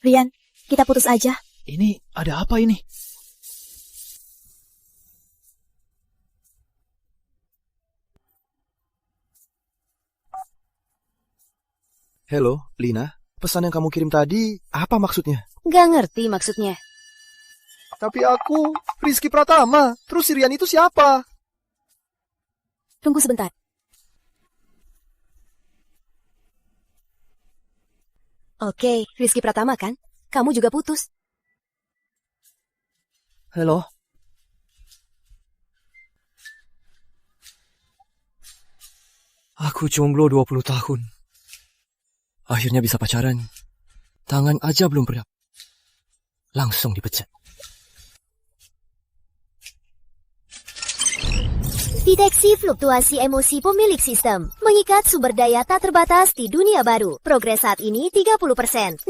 Rian, kita putus aja. Ini ada apa ini? Halo, Lina. Pesan yang kamu kirim tadi, apa maksudnya? Gak ngerti maksudnya. Tapi aku Rizky Pratama. Terus si Rian itu siapa? Tunggu sebentar. Oke, Rizky Pratama kan? Kamu juga putus. Halo. Aku jomblo 20 tahun. Akhirnya bisa pacaran. Tangan aja belum berat. Langsung dipecat. Deteksi fluktuasi emosi pemilik sistem. Mengikat sumber daya tak terbatas di dunia baru. Progres saat ini 30%, 60%,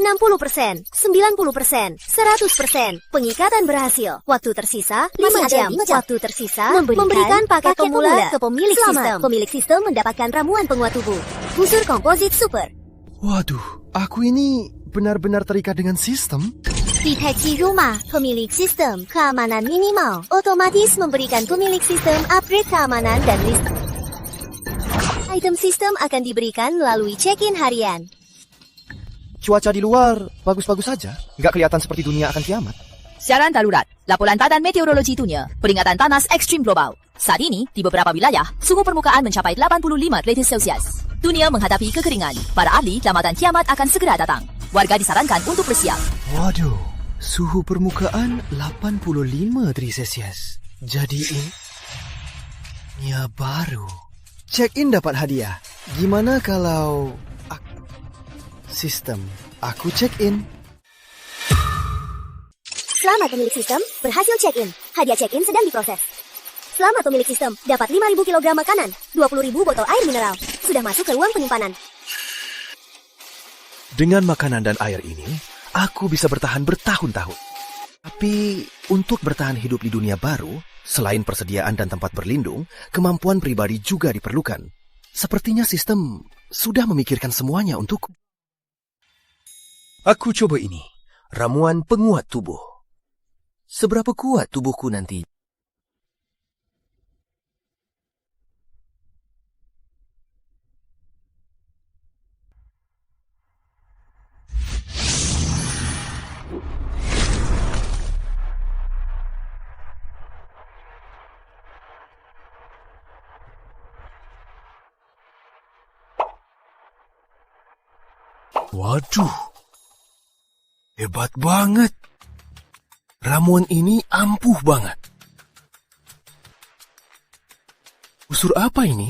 90%, 100%. Pengikatan berhasil. Waktu tersisa 5 jam. Waktu tersisa memberikan paket pemula ke pemilik sistem. Pemilik sistem mendapatkan ramuan penguat tubuh. Busur komposit super. Waduh, aku ini benar-benar terikat dengan sistem. Deteksi rumah, pemilik sistem, keamanan minimal, otomatis memberikan pemilik sistem upgrade keamanan dan listrik. Item sistem akan diberikan melalui check-in harian. Cuaca di luar bagus-bagus saja. Nggak kelihatan seperti dunia akan kiamat. Siaran darurat, laporan Badan Meteorologi Dunia, peringatan panas ekstrim global. Saat ini, di beberapa wilayah, suhu permukaan mencapai 85 derajat Celcius. Dunia menghadapi kekeringan. Para ahli selamatan kiamat akan segera datang. Warga disarankan untuk bersiap. Waduh, suhu permukaan 85 derajat Celcius. Jadi ini ya baru. Check-in dapat hadiah. Gimana kalau sistem aku check-in? Selamat pemilik sistem, berhasil check-in. Hadiah check-in sedang diproses. Selamat pemilik sistem, dapat 5.000 kg makanan, 20.000 botol air mineral. Sudah masuk ke ruang penyimpanan. Dengan makanan dan air ini, aku bisa bertahan bertahun-tahun. Tapi untuk bertahan hidup di dunia baru, selain persediaan dan tempat berlindung, kemampuan pribadi juga diperlukan. Sepertinya sistem sudah memikirkan semuanya untukku. Aku coba ini, ramuan penguat tubuh. Seberapa kuat tubuhku nanti? Waduh, hebat banget. Ramuan ini ampuh banget. Busur apa ini?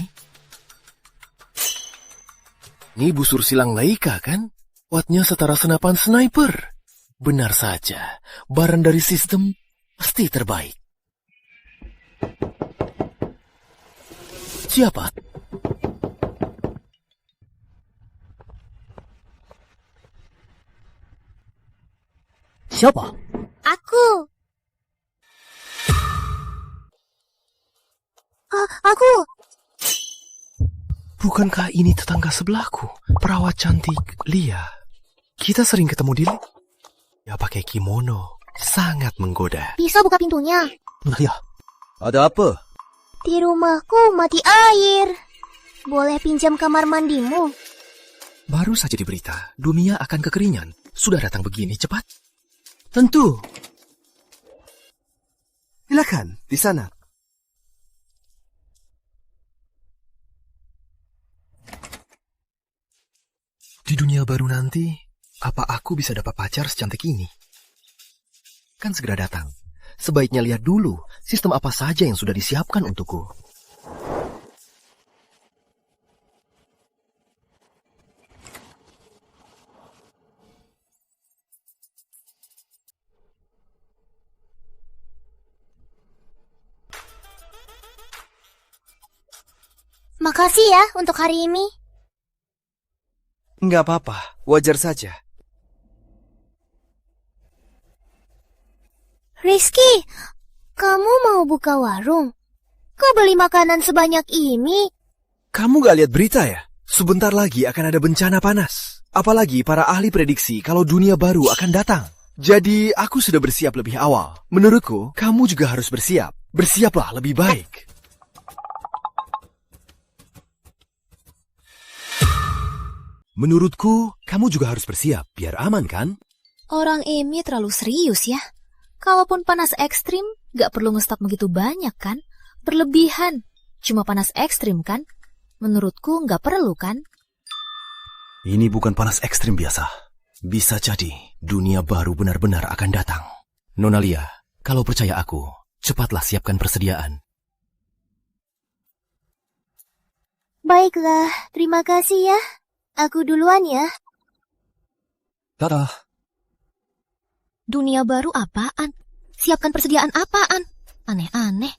Ini busur silang Laika kan? Kuatnya setara senapan sniper. Benar saja, barang dari sistem pasti terbaik. Siapa? Siapa? Aku. Aku. Bukankah ini tetangga sebelahku? Perawat cantik Lia. Kita sering ketemu di ya pakai kimono. Sangat menggoda. Bisa buka pintunya. Nah ya. Ada apa? Di rumahku mati air. Boleh pinjam kamar mandimu? Baru saja diberita, dunia akan kekeringan. Sudah datang begini cepat? Tentu. Silakan, di sana. Di dunia baru nanti, apa aku bisa dapat pacar secantik ini? Kan segera datang. Sebaiknya lihat dulu sistem apa saja yang sudah disiapkan untukku. Makasih ya untuk hari ini. Nggak apa-apa, wajar saja. Rizky, kamu mau buka warung? Kok beli makanan sebanyak ini? Kamu gak lihat berita ya? Sebentar lagi akan ada bencana panas. Apalagi para ahli prediksi kalau dunia baru akan datang. Jadi, aku sudah bersiap lebih awal. Menurutku, kamu juga harus bersiap. Bersiaplah lebih baik. Menurutku, kamu juga harus bersiap, biar aman kan? Orang ini terlalu serius ya. Kalaupun panas ekstrim, gak perlu ngestok begitu banyak kan? Berlebihan. Cuma panas ekstrim kan? Menurutku gak perlu kan? Ini bukan panas ekstrim biasa. Bisa jadi dunia baru benar-benar akan datang. Nona Lia, kalau percaya aku, cepatlah siapkan persediaan. Baiklah, terima kasih ya. Aku duluan ya. Dadah. Dunia baru apaan? Siapkan persediaan apaan? Aneh-aneh.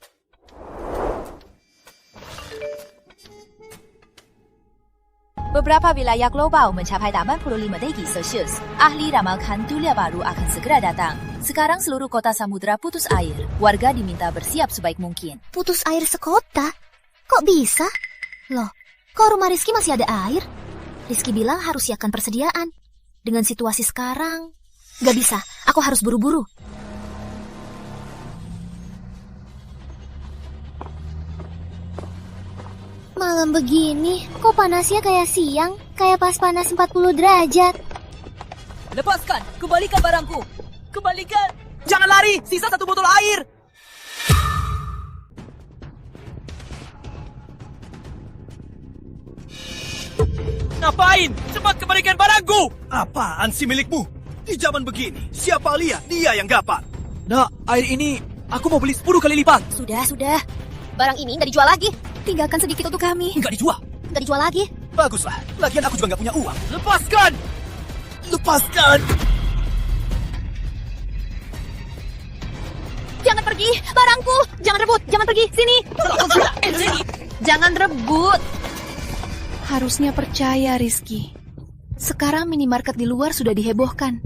Beberapa wilayah global mencapai 85 derajat Celsius. Ahli ramalkan dunia baru akan segera datang. Sekarang seluruh kota samudera putus air. Warga diminta bersiap sebaik mungkin. Putus air sekota? Kok bisa? Loh, kok rumah Rizky masih ada air? Rizky bilang harus siapkan persediaan. Dengan situasi sekarang, gak bisa. Aku harus buru-buru. Malam begini, kok panasnya kayak siang? Kayak pas panas 40 derajat. Lepaskan! Kembalikan barangku! Kembalikan! Jangan lari! Sisa 1 botol air! Ngapain? Cepat kembalikan barangku! Apaan sih milikmu? Di zaman begini, siapa lihat dia yang dapat. Nak, air ini aku mau beli 10 kali lipat. Sudah. Barang ini gak dijual lagi. Tinggalkan sedikit untuk kami. Enggak dijual. Gak dijual lagi. Baguslah, lagian aku juga nggak punya uang. Lepaskan! Lepaskan! Jangan pergi, barangku. Jangan rebut, jangan pergi. Sini. Jangan rebut. Harusnya percaya, Rizky. Sekarang minimarket di luar sudah dihebohkan.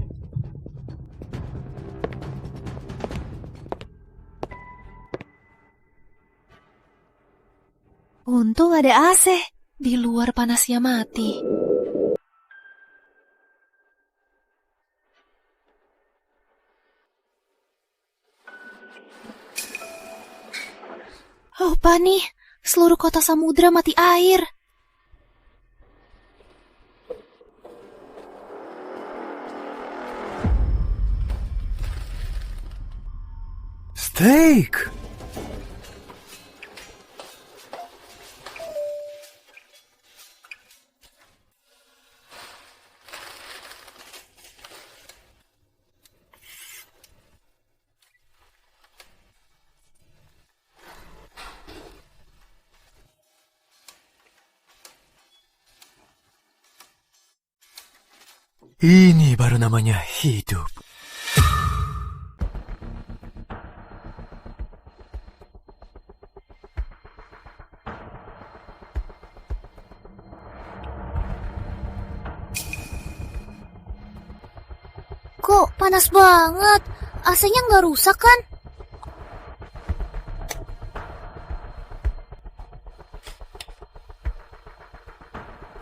Untung ada AC. Di luar panasnya mati. Apa nih? Seluruh kota samudra mati air. Steak! Ini baru namanya hidup. Kok panas banget? AC-nya nggak rusak kan?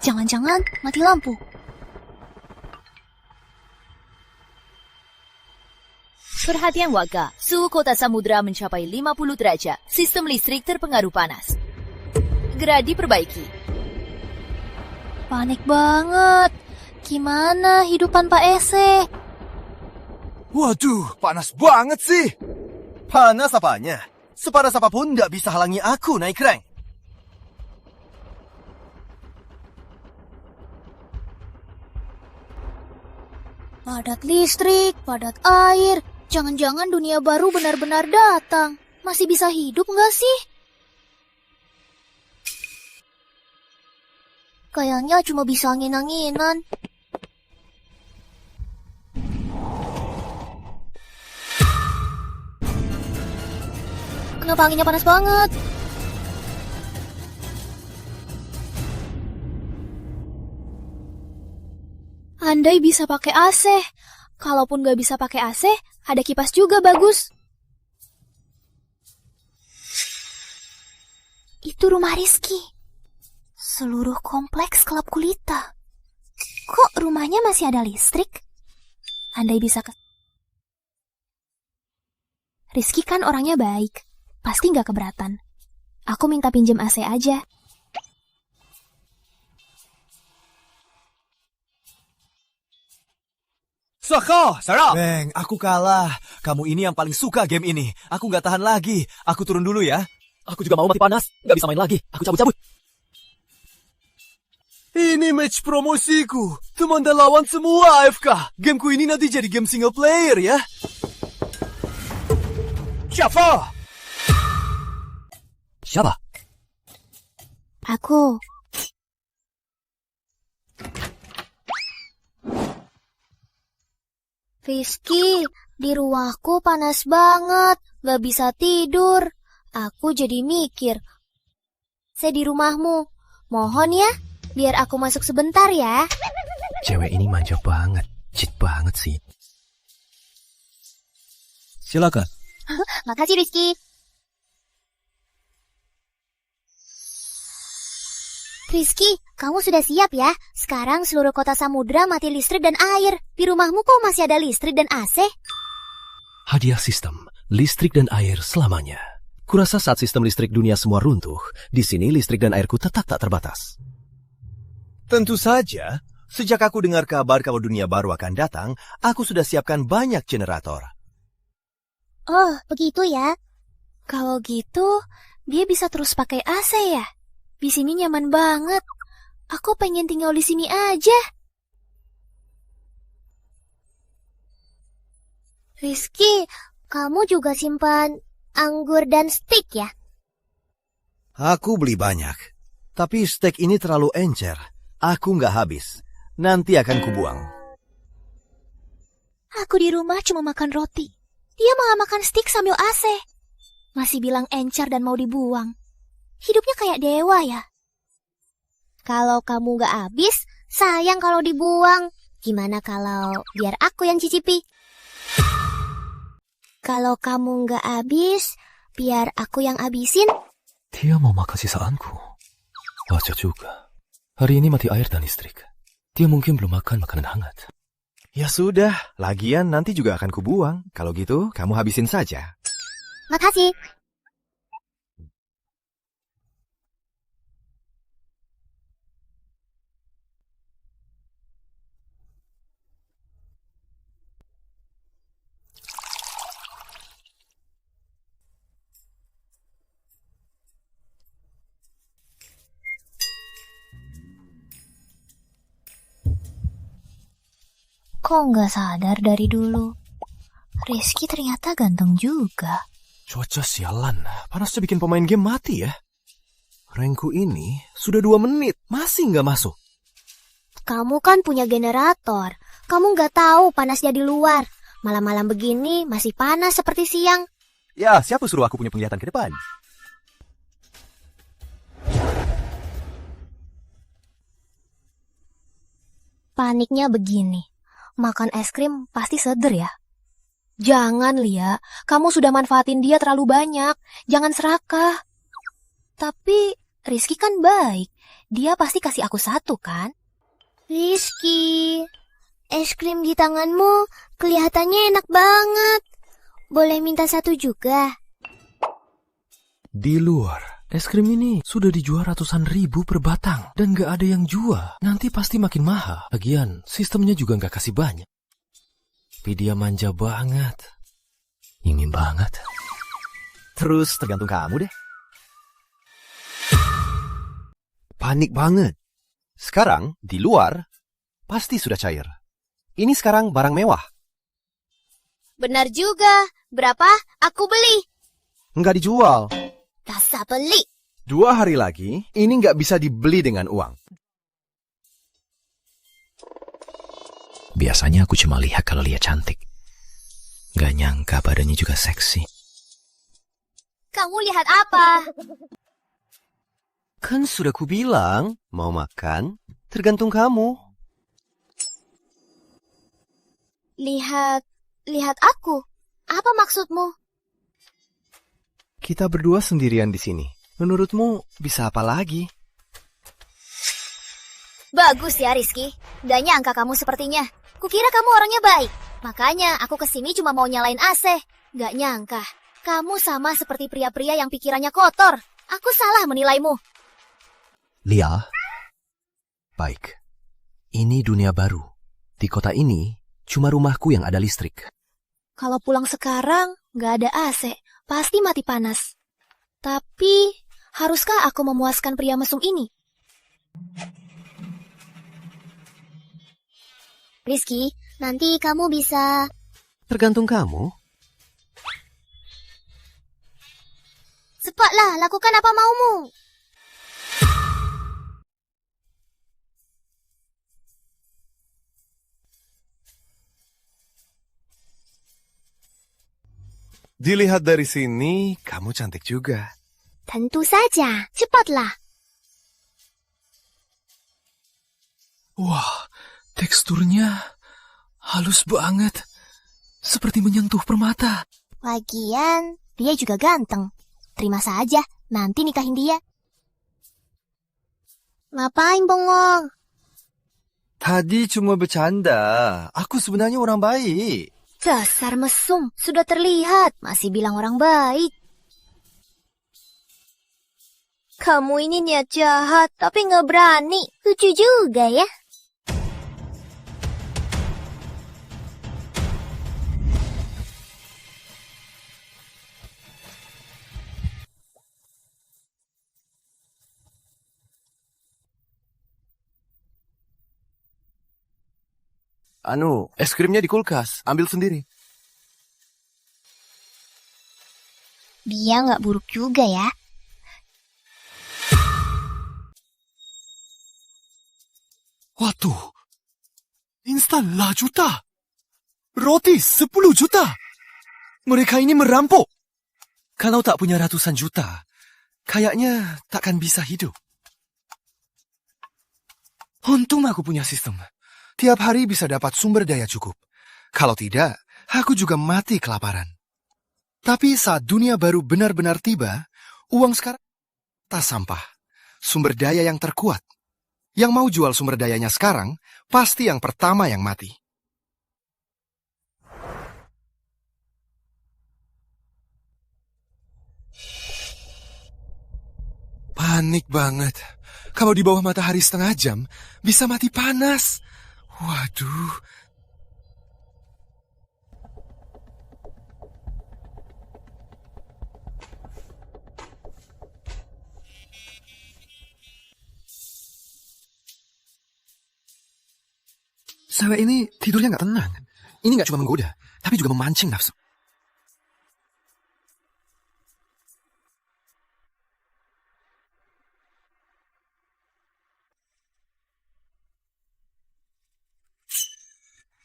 Jangan-jangan mati lampu. Perhatian warga, suhu kota samudera mencapai 50 derajat. Sistem listrik terpengaruh panas. Segera diperbaiki. Panik banget. Gimana hidup tanpa AC? Waduh, panas banget sih. Panas apanya? Sepanas apapun nggak bisa halangi aku naik rank. Padat listrik, padat air. Jangan-jangan dunia baru benar-benar datang. Masih bisa hidup nggak sih? Kayaknya cuma bisa angin-anginan. Kenapa anginnya panas banget? Andai bisa pakai AC. Kalaupun gak bisa pakai AC, ada kipas juga bagus. Itu rumah Rizky. Seluruh kompleks Kelab Gulita. Kok rumahnya masih ada listrik? Andai bisa ke... Rizky kan orangnya baik. Pasti nggak keberatan. Aku minta pinjem AC aja. Soko, Sarah. Beng, aku kalah. Kamu ini yang paling suka game ini. Aku nggak tahan lagi. Aku turun dulu ya. Aku juga mau mati panas. Nggak bisa main lagi. Aku cabut-cabut. Ini match promosiku. Teman dan lawan semua AFK. Gameku ini nanti jadi game single player ya. Siapa? Siapa? Aku. Rizky, di rumahku panas banget, gak bisa tidur. Aku jadi mikir. Saya di rumahmu, mohon ya, biar aku masuk sebentar ya. Cewek ini manja banget, cheat banget sih. Silakan. Makasih Rizky. Rizky, kamu sudah siap ya? Sekarang seluruh kota samudra mati listrik dan air. Di rumahmu kok masih ada listrik dan AC? Hadiah sistem, listrik dan air selamanya. Kurasa saat sistem listrik dunia semua runtuh, di sini listrik dan airku tetap tak terbatas. Tentu saja, sejak aku dengar kabar kalau dunia baru akan datang, aku sudah siapkan banyak generator. Oh, begitu ya? Kalau gitu, dia bisa terus pakai AC ya? Di sini nyaman banget. Aku pengen tinggal di sini aja. Rizky, kamu juga simpan anggur dan stik ya? Aku beli banyak, tapi steak ini terlalu encer. Aku nggak habis. Nanti akan kubuang. Aku di rumah cuma makan roti. Dia malah makan stik sambil AC. Masih bilang encer dan mau dibuang. Hidupnya kayak dewa ya. Kalau kamu gak habis, sayang kalau dibuang. Gimana kalau biar aku yang cicipi? Kalau kamu gak habis, biar aku yang habisin. Dia mau makan sisaanku. Wajar juga. Hari ini mati air dan listrik. Dia mungkin belum makan makanan hangat. Ya sudah, lagian nanti juga akan kubuang. Kalau gitu, kamu habisin saja. Makasih. Kok nggak sadar dari dulu? Rizky ternyata ganteng juga. Cuaca sialan, panasnya bikin pemain game mati ya. Rankku ini sudah 2 menit, masih nggak masuk. Kamu kan punya generator. Kamu gak tahu panasnya di luar. Malam-malam begini masih panas seperti siang. Ya, siapa suruh aku punya penglihatan ke depan? Paniknya begini. Makan es krim pasti seger ya? Jangan, Lia. Kamu sudah manfaatin dia terlalu banyak. Jangan serakah. Tapi Rizky kan baik. Dia pasti kasih aku 1 kan? Rizky, es krim di tanganmu kelihatannya enak banget. Boleh minta 1 juga? Di luar, es krim ini sudah dijual ratusan ribu per batang. Dan gak ada yang jual. Nanti pasti makin mahal. Lagian, sistemnya juga gak kasih banyak. Tapi dia manja banget. Ingin banget. Terus tergantung kamu deh. Panik banget. Sekarang, di luar, pasti sudah cair. Ini sekarang barang mewah. Benar juga. Berapa? Aku beli. Nggak dijual. Dasar beli. 2 hari lagi, ini nggak bisa dibeli dengan uang. Biasanya aku cuma lihat kalau Lia cantik. Gak nyangka badannya juga seksi. Kamu lihat apa? Kan sudah kubilang, mau makan, tergantung kamu. Lihat aku. Apa maksudmu? Kita berdua sendirian di sini. Menurutmu bisa apa lagi? Bagus ya, Rizky. Gak nyangka kamu sepertinya. Kukira kamu orangnya baik. Makanya aku kesini cuma mau nyalain AC. Gak nyangka. Kamu sama seperti pria-pria yang pikirannya kotor. Aku salah menilaimu. Lia, baik. Ini dunia baru. Di kota ini, cuma rumahku yang ada listrik. Kalau pulang sekarang, gak ada AC. Pasti mati panas. Tapi, haruskah aku memuaskan pria mesum ini? Rizky, nanti kamu bisa... Tergantung kamu. Cepatlah, lakukan apa maumu. Dilihat dari sini, kamu cantik juga. Tentu saja, cepatlah. Wah, teksturnya halus banget. Seperti menyentuh permata. Lagian, dia juga ganteng. Terima saja, nanti nikahin dia. Ngapain bengong? Tadi cuma bercanda. Aku sebenarnya orang baik. Dasar mesum, sudah terlihat. Masih bilang orang baik. Kamu ini niat jahat, tapi nggak berani. Lucu juga ya. Es krimnya di kulkas. Ambil sendiri. Dia nggak buruk juga ya. Waduh, instan lah juta. Roti 10 juta. Mereka ini merampok. Kalau tak punya ratusan juta, kayaknya takkan bisa hidup. Untung aku punya sistem. Tiap hari bisa dapat sumber daya cukup. Kalau tidak, aku juga mati kelaparan. Tapi saat dunia baru benar-benar tiba, uang sekarang tas sampah. Sumber daya yang terkuat. Yang mau jual sumber dayanya sekarang, pasti yang pertama yang mati. Panik banget. Kalau di bawah matahari setengah jam, bisa mati panas. Waduh. Cewek ini tidurnya nggak tenang. Ini nggak cuma menggoda, tapi juga memancing nafsu.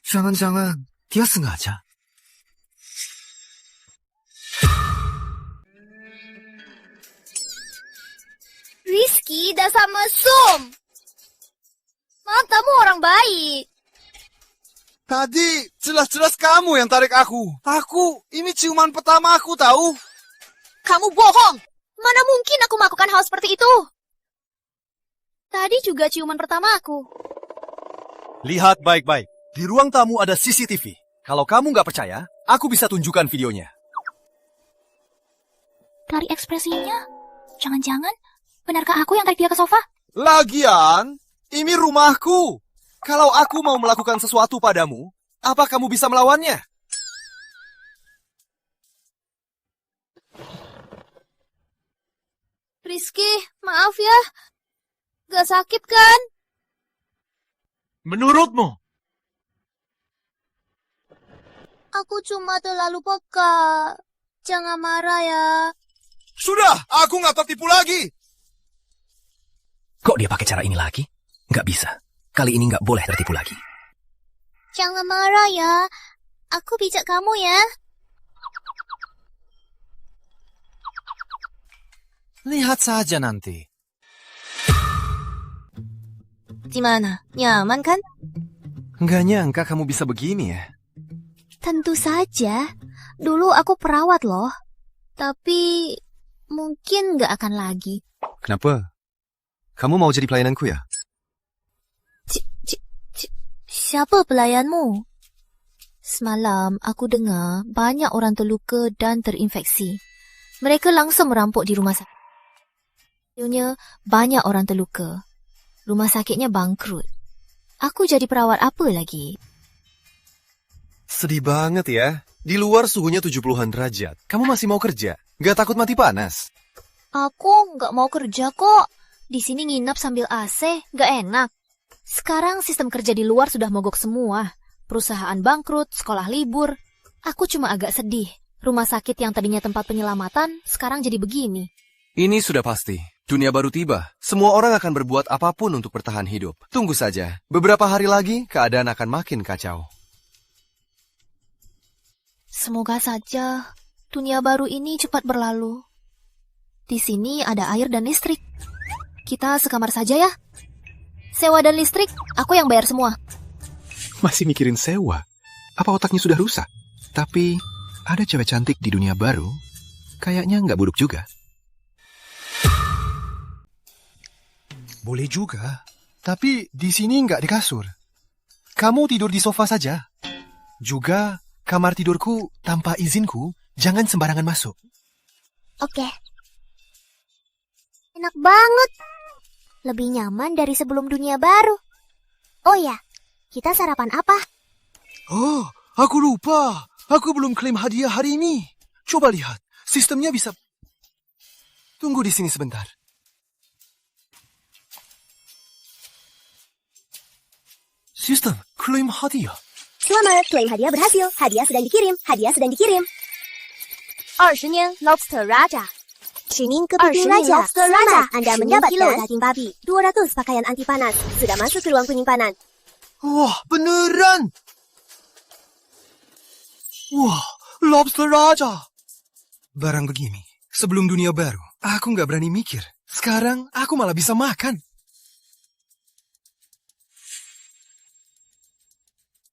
Jangan-jangan dia sengaja. Rizky, dasar mesum. Matamu orang baik. Tadi jelas-jelas kamu yang tarik aku. Ini ciuman pertama aku tahu. Kamu bohong. Mana mungkin aku melakukan hal seperti itu? Tadi juga ciuman pertama aku. Lihat baik-baik. Di ruang tamu ada CCTV. Kalau kamu nggak percaya, aku bisa tunjukkan videonya. Dari ekspresinya, jangan-jangan benarkah aku yang tarik dia ke sofa? Lagian, ini rumahku. Kalau aku mau melakukan sesuatu padamu, apa kamu bisa melawannya? Rizky, maaf ya. Gak sakit kan? Menurutmu? Aku cuma terlalu peka. Jangan marah ya. Sudah, aku nggak tertipu lagi. Kok dia pakai cara ini lagi? Nggak bisa. Kali ini nggak boleh tertipu lagi. Jangan marah ya. Aku pijak kamu ya. Lihat saja nanti. Gimana? Nyaman kan? Nggak nyangka kamu bisa begini ya. Tentu saja. Dulu aku perawat loh. Tapi mungkin nggak akan lagi. Kenapa? Kamu mau jadi pelayananku ya? Siapa pelayanmu? Semalam aku dengar banyak orang terluka dan terinfeksi. Mereka langsung merampok di rumah sakit. Banyak orang terluka. Rumah sakitnya bangkrut. Aku jadi perawat apa lagi? Sedih banget ya. Di luar suhunya 70-an derajat. Kamu masih mau kerja? Gak takut mati panas? Aku nggak mau kerja kok. Di sini nginap sambil AC, nggak enak. Sekarang sistem kerja di luar sudah mogok semua. Perusahaan bangkrut, sekolah libur. Aku cuma agak sedih. Rumah sakit yang tadinya tempat penyelamatan, sekarang jadi begini. Ini sudah pasti. Dunia baru tiba. Semua orang akan berbuat apapun untuk bertahan hidup. Tunggu saja. Beberapa hari lagi, keadaan akan makin kacau. Semoga saja dunia baru ini cepat berlalu. Di sini ada air dan listrik. Kita sekamar saja ya. Sewa dan listrik, aku yang bayar semua. Masih mikirin sewa? Apa otaknya sudah rusak? Tapi ada cewek cantik di dunia baru, kayaknya nggak buruk juga. Boleh juga, tapi di sini nggak di kasur. Kamu tidur di sofa saja. Juga kamar tidurku tanpa izinku, jangan sembarangan masuk. Oke. Enak banget. Lebih nyaman dari sebelum dunia baru. Oh ya, kita sarapan apa? Oh, aku lupa. Aku belum klaim hadiah hari ini. Coba lihat, sistemnya bisa... Tunggu di sini sebentar. Sistem, klaim hadiah. Selamat, klaim hadiah berhasil. Hadiah sedang dikirim. Hadiah sedang dikirim. 20年 Lobster Raja. 10 kepiting raja. Selamat, Anda mendapatkan daging babi. 200 pakaian anti panas. Sudah masuk ke ruang penyimpanan. Wah, beneran! Wah, Lobster Raja! Barang begini, sebelum dunia baru, aku nggak berani mikir. Sekarang, aku malah bisa makan.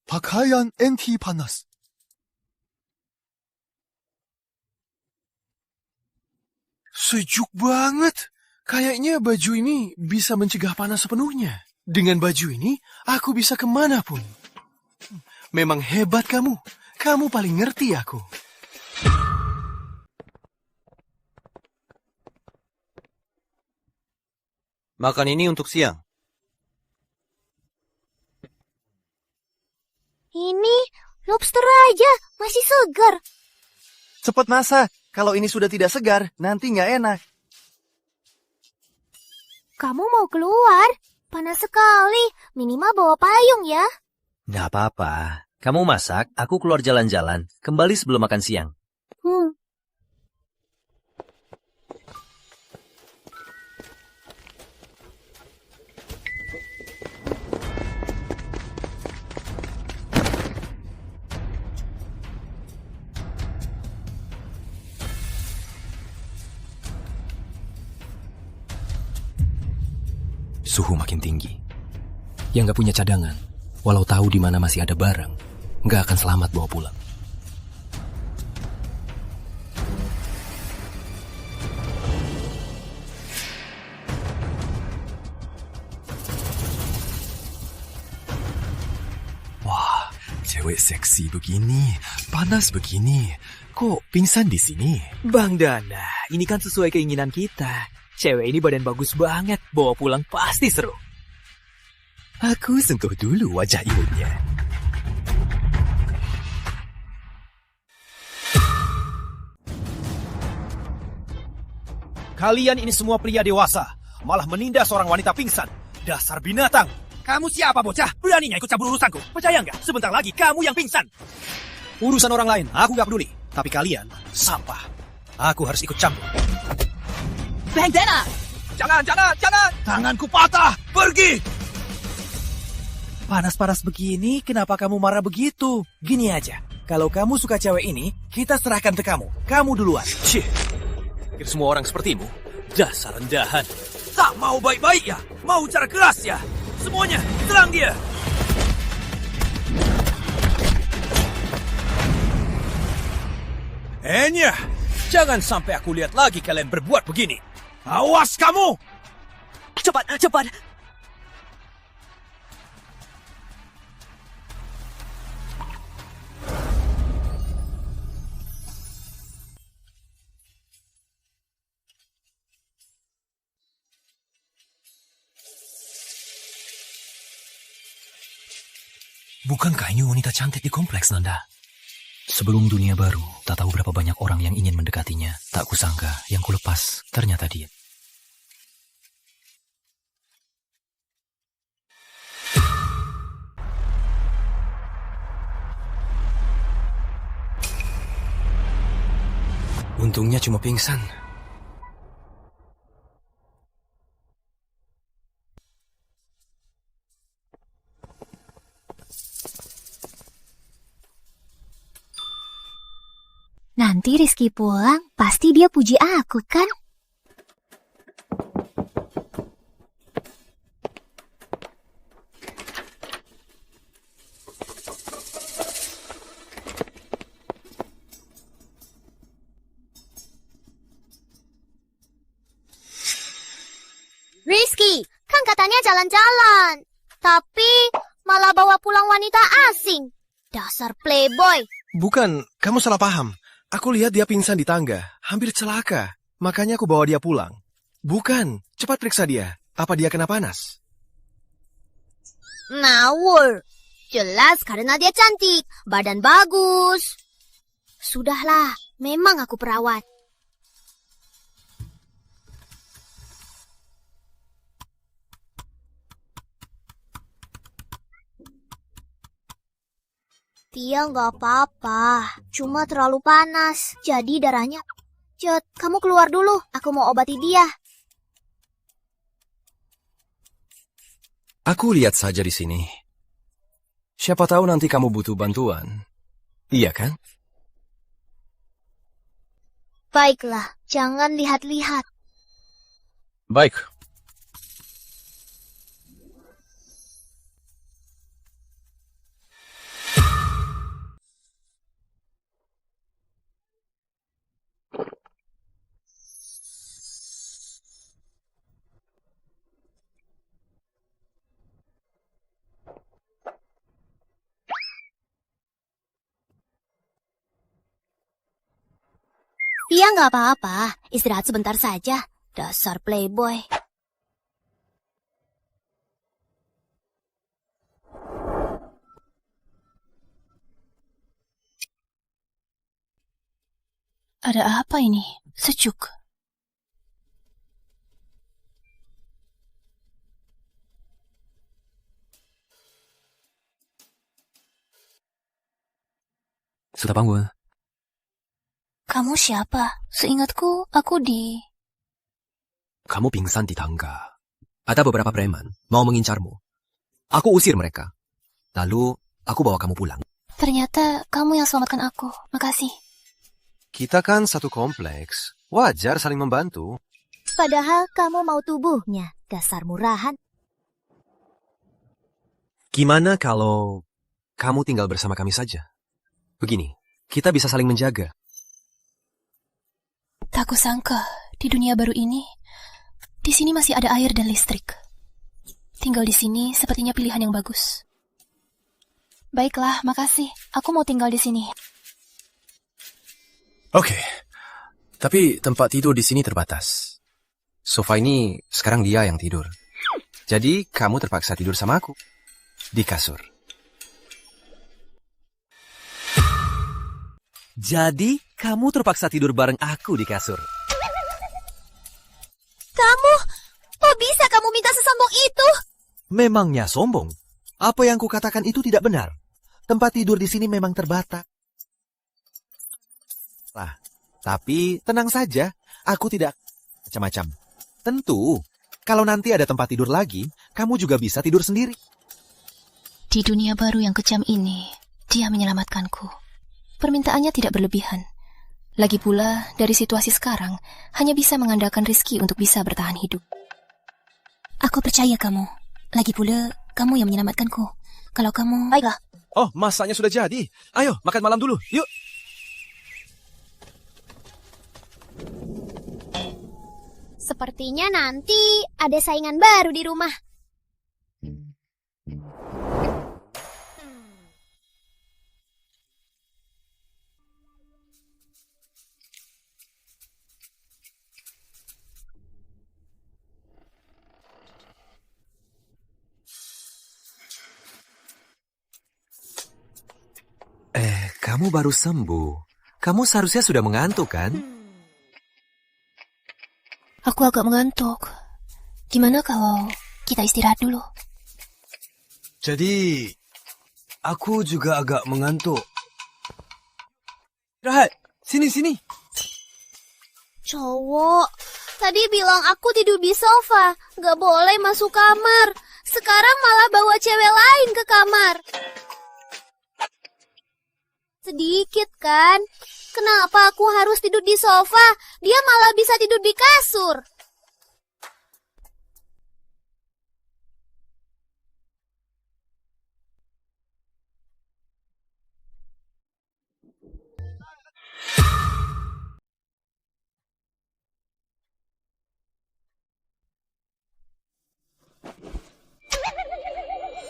Pakaian anti panas. Sejuk banget. Kayaknya baju ini bisa mencegah panas sepenuhnya. Dengan baju ini, aku bisa kemanapun. Memang hebat kamu. Kamu paling ngerti aku. Makan ini untuk siang. Ini lobster raja, masih segar. Cepat masak. Kalau ini sudah tidak segar, nanti nggak enak. Kamu mau keluar? Panas sekali. Minimal bawa payung ya. Nggak apa-apa. Kamu masak, aku keluar jalan-jalan. Kembali sebelum makan siang. Suhu makin tinggi. Yang gak punya cadangan, walau tahu di mana masih ada barang, gak akan selamat bawa pulang. Wah, cewek seksi begini, panas begini. Kok pingsan di sini? Bang Dana, ini kan sesuai keinginan kita. Cewek ini badan bagus banget, bawa pulang pasti seru. Aku sentuh dulu wajah ibunya. Kalian ini semua pria dewasa, malah menindas seorang wanita pingsan. Dasar binatang. Kamu siapa bocah? Beraninya ikut campur urusanku. Percaya nggak? Sebentar lagi kamu yang pingsan. Urusan orang lain, aku nggak peduli. Tapi kalian, sampah. Aku harus ikut campur. Bang Dana! Jangan! Tanganku patah! Pergi! Panas-panas begini, kenapa kamu marah begitu? Gini aja, kalau kamu suka cewek ini, kita serahkan ke kamu. Kamu duluan. Cih, pikir semua orang sepertimu? Dasar rendahan. Tak mau baik-baik ya? Mau cara keras ya? Semuanya, serang dia! Enya, jangan sampai aku lihat lagi kalian berbuat begini. Awas kamu! Cepat! Bukankah ini wanita cantik di kompleks, Nanda? Sebelum dunia baru, tak tahu berapa banyak orang yang ingin mendekatinya. Tak kusangka, yang kulepas ternyata dia. Untungnya cuma pingsan. Nanti Rizky pulang, pasti dia puji aku, kan? Rizky, kan katanya jalan-jalan. Tapi malah bawa pulang wanita asing. Dasar playboy. Bukan, kamu salah paham. Aku lihat dia pingsan di tangga, hampir celaka. Makanya aku bawa dia pulang. Bukan, cepat periksa dia. Apa dia kena panas? Ngawur. Jelas karena dia cantik, badan bagus. Sudahlah, memang aku perawat. Dia nggak apa-apa, cuma terlalu panas, jadi darahnya. Cet, kamu keluar dulu, aku mau obati dia. Aku lihat saja di sini. Siapa tahu nanti kamu butuh bantuan. Iya kan? Baiklah, jangan lihat-lihat. Baik. Dia nggak apa-apa, istirahat sebentar saja. Dasar playboy. Ada apa ini? Sejuk. Sudah bangun. Kamu siapa? Seingatku, aku di... Kamu pingsan di tangga. Ada beberapa preman mau mengincarmu. Aku usir mereka. Lalu, aku bawa kamu pulang. Ternyata kamu yang selamatkan aku. Makasih. Kita kan satu kompleks. Wajar saling membantu. Padahal kamu mau tubuhnya, dasar murahan. Gimana kalau kamu tinggal bersama kami saja? Begini, kita bisa saling menjaga. Tak kusangka, di dunia baru ini, di sini masih ada air dan listrik. Tinggal di sini sepertinya pilihan yang bagus. Baiklah, makasih. Aku mau tinggal di sini. Oke. Tapi tempat tidur di sini terbatas. Sofa ini sekarang dia yang tidur. Jadi kamu terpaksa tidur sama aku. Di kasur. Jadi, kamu terpaksa tidur bareng aku di kasur. Kamu, kok bisa kamu minta sesombong itu? Memangnya sombong? Apa yang kukatakan itu tidak benar. Tempat tidur di sini memang terbatas. Lah, tapi tenang saja, aku tidak macam-macam. Tentu, kalau nanti ada tempat tidur lagi, kamu juga bisa tidur sendiri. Di dunia baru yang kejam ini, dia menyelamatkanku. Permintaannya tidak berlebihan. Lagi pula, dari situasi sekarang, hanya bisa mengandalkan Rizky untuk bisa bertahan hidup. Aku percaya kamu. Lagi pula, kamu yang menyelamatkanku. Kalau kamu... Baiklah. Oh, masaknya sudah jadi. Ayo, makan malam dulu. Yuk. Sepertinya nanti ada saingan baru di rumah. Kamu baru sembuh. Kamu seharusnya sudah mengantuk, kan? Aku agak mengantuk. Gimana kalau kita istirahat dulu? Jadi, aku juga agak mengantuk. Rahat, sini. Cowok, tadi bilang aku tidur di sofa, gak boleh masuk kamar. Sekarang malah bawa cewek lain ke kamar. Sedikit kan? Kenapa aku harus tidur di sofa? Dia malah bisa tidur di kasur.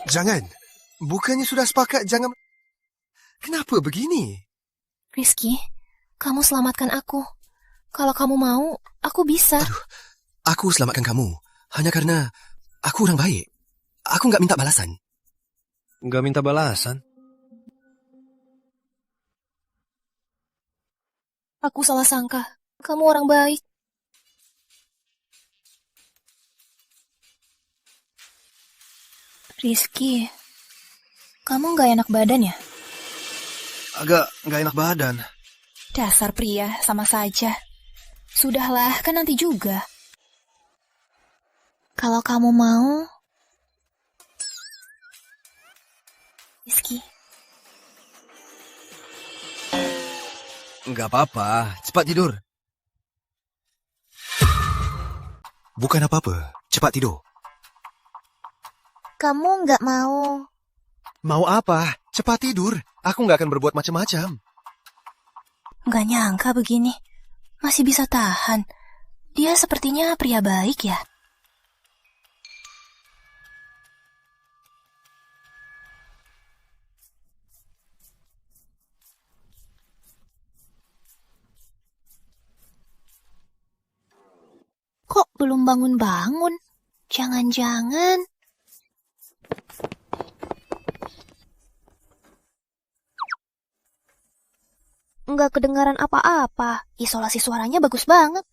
Jangan. Bukannya sudah sepakat jangan... Kenapa begini? Rizky, kamu selamatkan aku. Kalau kamu mau, aku bisa. Aku selamatkan kamu hanya karena aku orang baik. Aku nggak minta balasan. Nggak minta balasan? Aku salah sangka. Kamu orang baik. Rizky, kamu nggak enak badan ya? Agak nggak enak badan. Dasar pria, sama saja. Sudahlah, kan nanti juga. Kalau kamu mau... Rizky. Nggak apa-apa, cepat tidur. Bukan apa-apa, cepat tidur. Kamu nggak mau? Mau apa? Cepat tidur. Aku nggak akan berbuat macam-macam. Nggak nyangka begini. Masih bisa tahan. Dia sepertinya pria baik ya. Kok belum bangun-bangun? Jangan-jangan... Nggak kedengaran apa-apa. Isolasi suaranya bagus banget.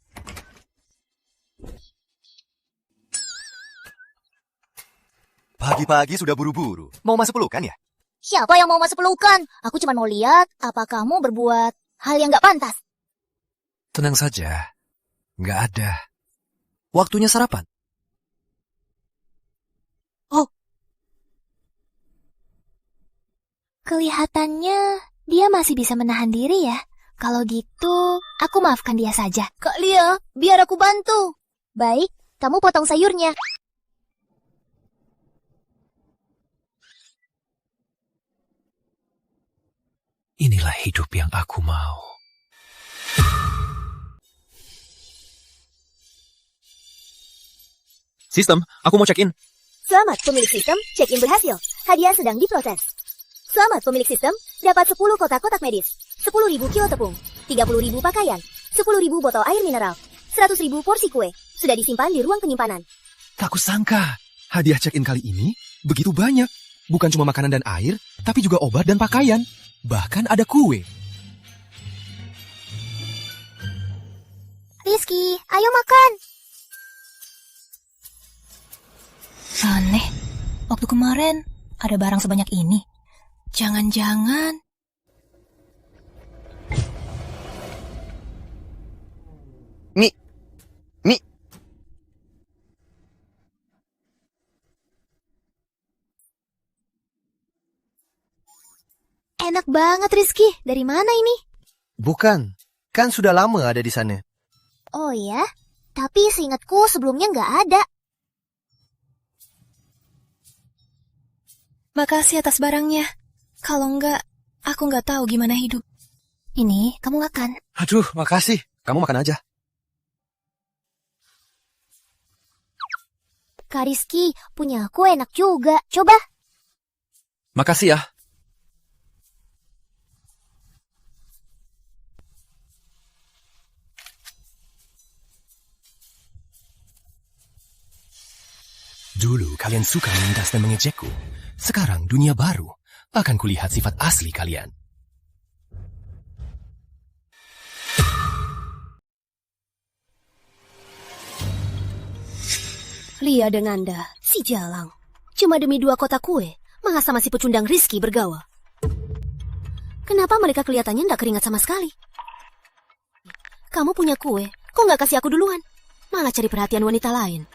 Pagi-pagi sudah buru-buru. Mau masuk pelukan ya? Siapa yang mau masuk pelukan? Aku cuma mau lihat apa kamu berbuat hal yang nggak pantas. Tenang saja. Nggak ada. Waktunya sarapan. Oh. Kelihatannya dia masih bisa menahan diri ya. Kalau gitu, aku maafkan dia saja. Kak Lia, biar aku bantu. Baik, kamu potong sayurnya. Inilah hidup yang aku mau. Sistem, aku mau check-in. Selamat pemilik sistem, check-in berhasil. Hadiah sedang diproses. Selamat pemilik sistem, dapat 10 kotak-kotak medis, 10.000 kilo tepung, 30.000 pakaian, 10.000 botol air mineral, 100.000 porsi kue. Sudah disimpan di ruang penyimpanan. Tak kusangka, hadiah check-in kali ini begitu banyak. Bukan cuma makanan dan air, tapi juga obat dan pakaian. Bahkan ada kue. Rizky, ayo makan. Aneh, waktu kemarin ada barang sebanyak ini. Jangan-jangan... Mi. Enak banget Rizky, dari mana ini? Bukan, kan sudah lama ada di sana. Oh ya, tapi seingatku sebelumnya nggak ada. Makasih atas barangnya. Kalau enggak, aku nggak tahu gimana hidup. Ini, kamu makan. Aduh, makasih. Kamu makan aja. Kak Rizky, punya aku enak juga. Coba. Makasih ya. Dulu kalian suka menindas dan mengejekku. Sekarang dunia baru. Akan kulihat sifat asli kalian. Lia dan Anda, si jalang. Cuma demi 2 kotak kue, masa sama si pecundang Rizky bergaul. Kenapa mereka kelihatannya nggak keringat sama sekali? Kamu punya kue, kok nggak kasih aku duluan? Malah cari perhatian wanita lain.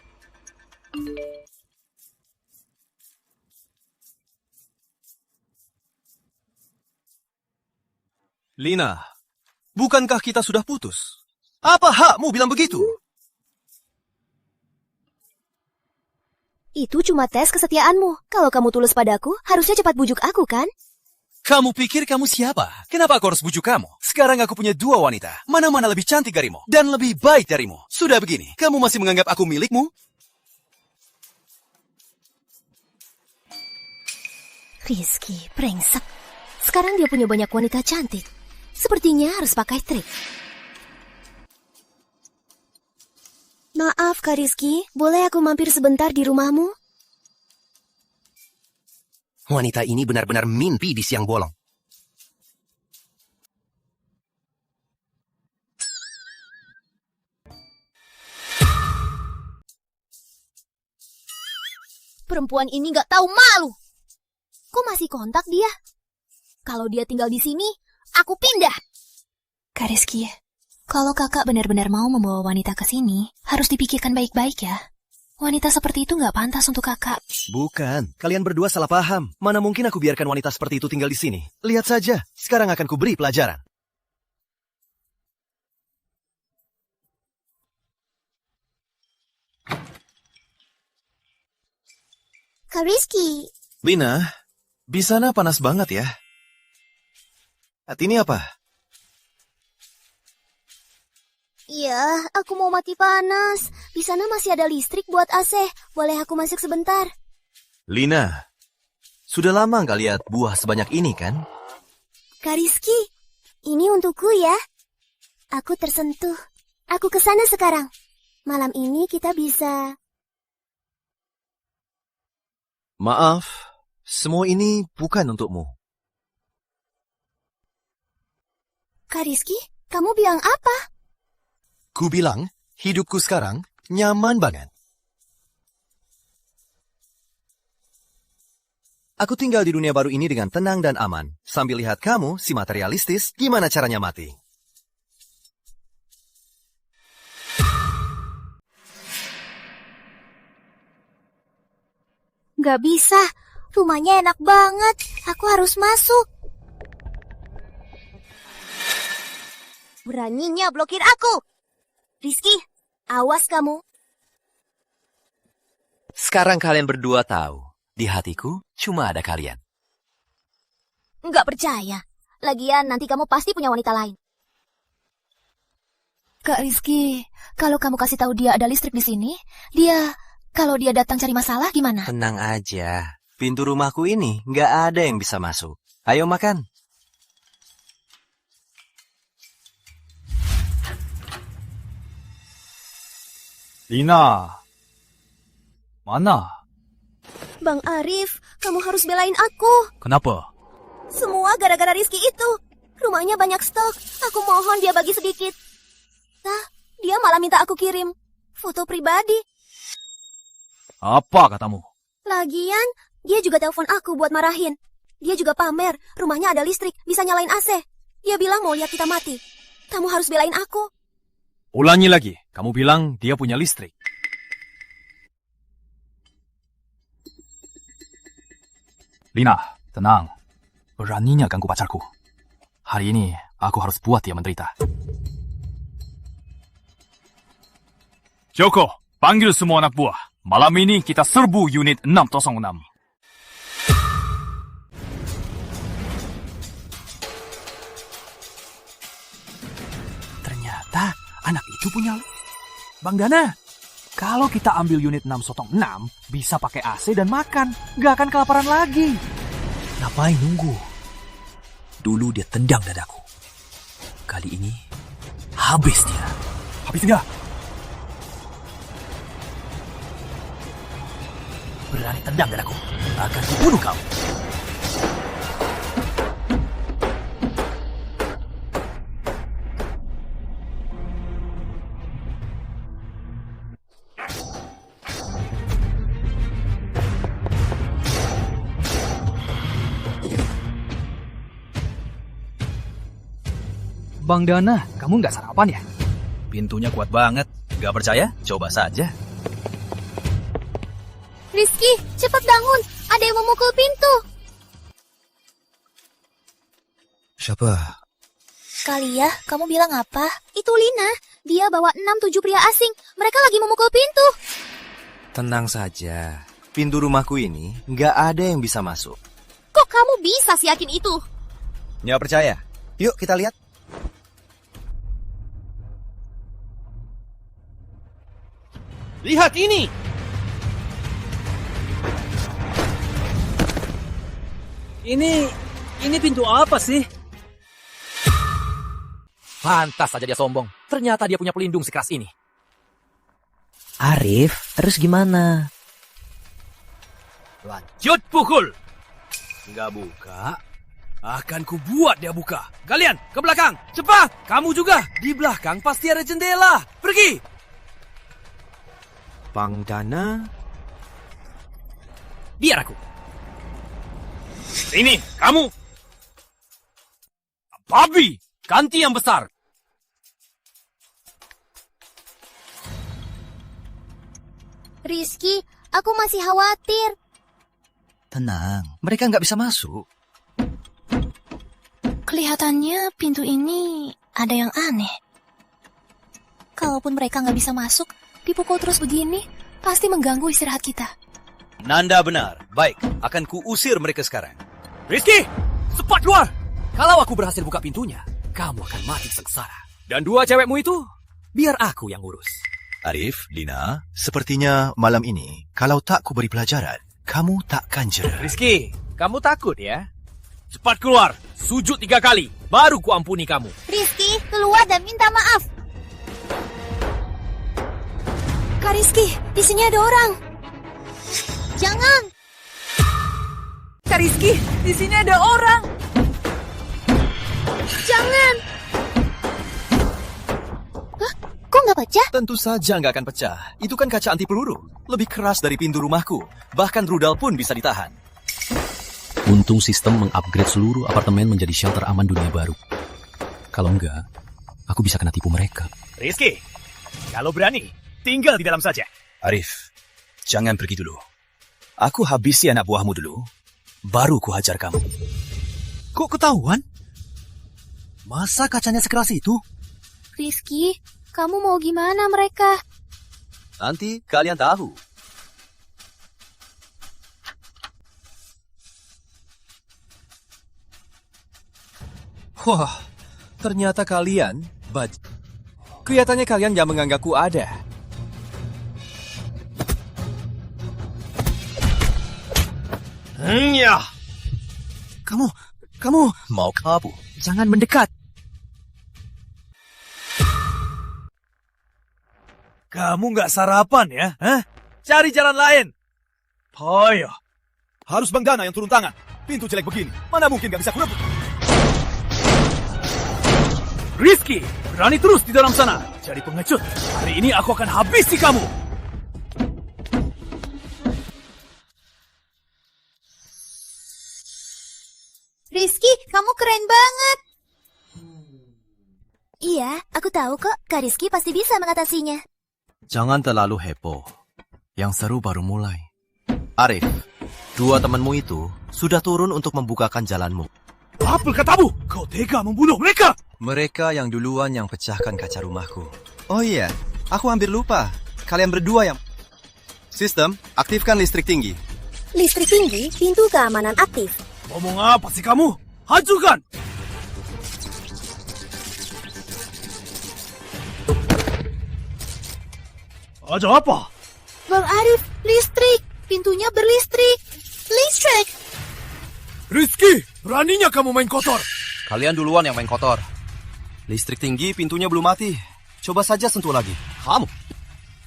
Lina, bukankah kita sudah putus? Apa hakmu bilang begitu? Itu cuma tes kesetiaanmu. Kalau kamu tulus padaku, harusnya cepat bujuk aku, kan? Kamu pikir kamu siapa? Kenapa aku harus bujuk kamu? Sekarang aku punya 2 wanita. Mana-mana lebih cantik darimu. Dan lebih baik darimu. Sudah begini, kamu masih menganggap aku milikmu? Rizky, brengsek. Sekarang dia punya banyak wanita cantik. Sepertinya harus pakai trik. Maaf, Kak Rizky. Boleh aku mampir sebentar di rumahmu? Wanita ini benar-benar mimpi di siang bolong. Perempuan ini nggak tahu malu. Kok masih kontak dia? Kalau dia tinggal di sini, aku pindah. Kak Rizky, kalau kakak benar-benar mau membawa wanita ke sini, harus dipikirkan baik-baik ya. Wanita seperti itu nggak pantas untuk kakak. Bukan, kalian berdua salah paham. Mana mungkin aku biarkan wanita seperti itu tinggal di sini. Lihat saja, sekarang akan kuberi pelajaran. Kak Rizky, Lina, di sana panas banget ya. Ini apa? iya, aku mau mati panas. Di sana masih ada listrik buat AC. Boleh aku masuk sebentar? Lina, sudah lama nggak lihat buah sebanyak ini kan? Kak Rizky, ini untukku ya. Aku tersentuh. Aku ke sana sekarang. Malam ini kita bisa... Maaf, semua ini bukan untukmu. Kak Rizky, kamu bilang apa? Ku bilang, hidupku sekarang nyaman banget. Aku tinggal di dunia baru ini dengan tenang dan aman. Sambil lihat kamu, si materialistis, gimana caranya mati. Gak bisa. Rumahnya enak banget. Aku harus masuk. Beraninya blokir aku. Rizky, awas kamu. Sekarang kalian berdua tahu, di hatiku cuma ada kalian. Nggak percaya. Lagian nanti kamu pasti punya wanita lain. Kak Rizky, kalau kamu kasih tahu dia ada listrik di sini, kalau dia datang cari masalah gimana? Tenang aja, pintu rumahku ini nggak ada yang bisa masuk. Ayo makan. Lina, mana? Bang Arif, kamu harus belain aku. Kenapa? Semua gara-gara Rizky itu. Rumahnya banyak stok. Aku mohon dia bagi sedikit. Nah, dia malah minta aku kirim foto pribadi. Apa katamu? Lagian, dia juga telepon aku buat marahin. Dia juga pamer, rumahnya ada listrik, bisa nyalain AC. Dia bilang mau lihat kita mati. Kamu harus belain aku. Ulangi lagi, kamu bilang dia punya listrik. Lina, tenang. Beraninya ganggu pacarku. Hari ini, aku harus buat dia menderita. Joko, panggil semua anak buah. Malam ini kita serbu unit 606. Ternyata anak itu punya... Bang Dana, kalau kita ambil unit 606, bisa pakai AC dan makan. Gak akan kelaparan lagi. Ngapain nunggu? Dulu dia tendang dadaku. Kali ini, habis dia. Habis dia? Berani tendang dadaku, akan kubunuh kau. Bang Dana, kamu nggak sarapan ya? Pintunya kuat banget. Nggak percaya? Coba saja. Rizky, cepat bangun. Ada yang memukul pintu. Siapa? Kalia, kamu bilang apa? Itu Lina. Dia bawa 6-7 pria asing. Mereka lagi memukul pintu. Tenang saja. Pintu rumahku ini nggak ada yang bisa masuk. Kok kamu bisa yakin itu? Nggak percaya? Yuk kita lihat. Lihat ini! Ini pintu apa sih? Pantas saja dia sombong. Ternyata dia punya pelindung sekeras ini. Arif, terus gimana? Lanjut pukul! Nggak buka, akan kubuat dia buka. Kalian, ke belakang, cepat! Kamu juga, di belakang pasti ada jendela. Pergi! Bang Dana? Biar aku. Ini, kamu! Babi, ganti yang besar. Rizky, aku masih khawatir. Tenang, mereka nggak bisa masuk. Kelihatannya pintu ini ada yang aneh. Kalaupun mereka nggak bisa masuk, dipukul terus begini, pasti mengganggu istirahat kita. Nanda benar. Baik, akan kuusir mereka sekarang. Rizky, cepat keluar! Kalau aku berhasil buka pintunya, kamu akan mati sengsara. Dan 2 cewekmu itu, biar aku yang urus. Arif, Lina, sepertinya malam ini, kalau tak kuberi pelajaran, kamu takkan jerah. Rizky, kamu takut ya? Cepat keluar, sujud 3 kali, baru kuampuni kamu. Rizky, keluar dan minta maaf. Kak Rizky, di sini ada orang. Jangan. Kak Rizky, di sini ada orang. Jangan. Hah? Kok nggak pecah? Tentu saja nggak akan pecah. Itu kan kaca anti peluru. Lebih keras dari pintu rumahku. Bahkan rudal pun bisa ditahan. Untung sistem mengupgrade seluruh apartemen menjadi shelter aman dunia baru. Kalau enggak, aku bisa kena tipu mereka. Rizky, kalau berani, tinggal di dalam saja. Arif, jangan pergi dulu. Aku habisi anak buahmu dulu, baru ku hajar kamu. Kok ketahuan? Masa kacanya sekeras itu? Rizky, kamu mau gimana mereka? Nanti kalian tahu. Wah, ternyata kalian, kelihatannya kalian gak menganggapku ada. Ya. Kamu mau kabur? Jangan mendekat. Kamu nggak sarapan ya? Hah? Cari jalan lain. Payah. Harus Bang Dana yang turun tangan. Pintu jelek begini, mana mungkin nggak bisa kurebut. Rizky, berani terus di dalam sana. Jadi pengecut. Hari ini aku akan habisi kamu. Rizky, kamu keren banget. Iya, aku tahu kok. Kak Rizky pasti bisa mengatasinya. Jangan terlalu heboh. Yang seru baru mulai. Arif, 2 temanmu itu sudah turun untuk membukakan jalanmu. Apa katamu? Kau tega membunuh mereka? Mereka yang duluan yang pecahkan kaca rumahku. Oh iya, aku hampir lupa. Kalian berdua yang... Sistem, aktifkan listrik tinggi. Listrik tinggi, pintu keamanan aktif. Ngomong apa sih kamu? Hancurkan! Ada apa? Bang Arif, listrik. Pintunya berlistrik. Listrik. Rizky, beraninya kamu main kotor. Kalian duluan yang main kotor. Listrik tinggi, pintunya belum mati. Coba saja sentuh lagi. Kamu.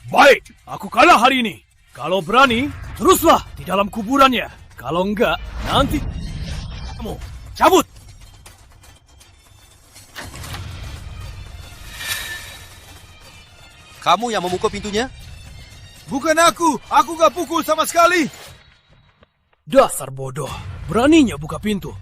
Baik, aku kalah hari ini. Kalau berani, teruslah di dalam kuburannya. Kalau enggak, nanti... Kamu, cabut! Kamu yang memukul pintunya? Bukan aku gak pukul sama sekali. Dasar bodoh, beraninya buka pintu.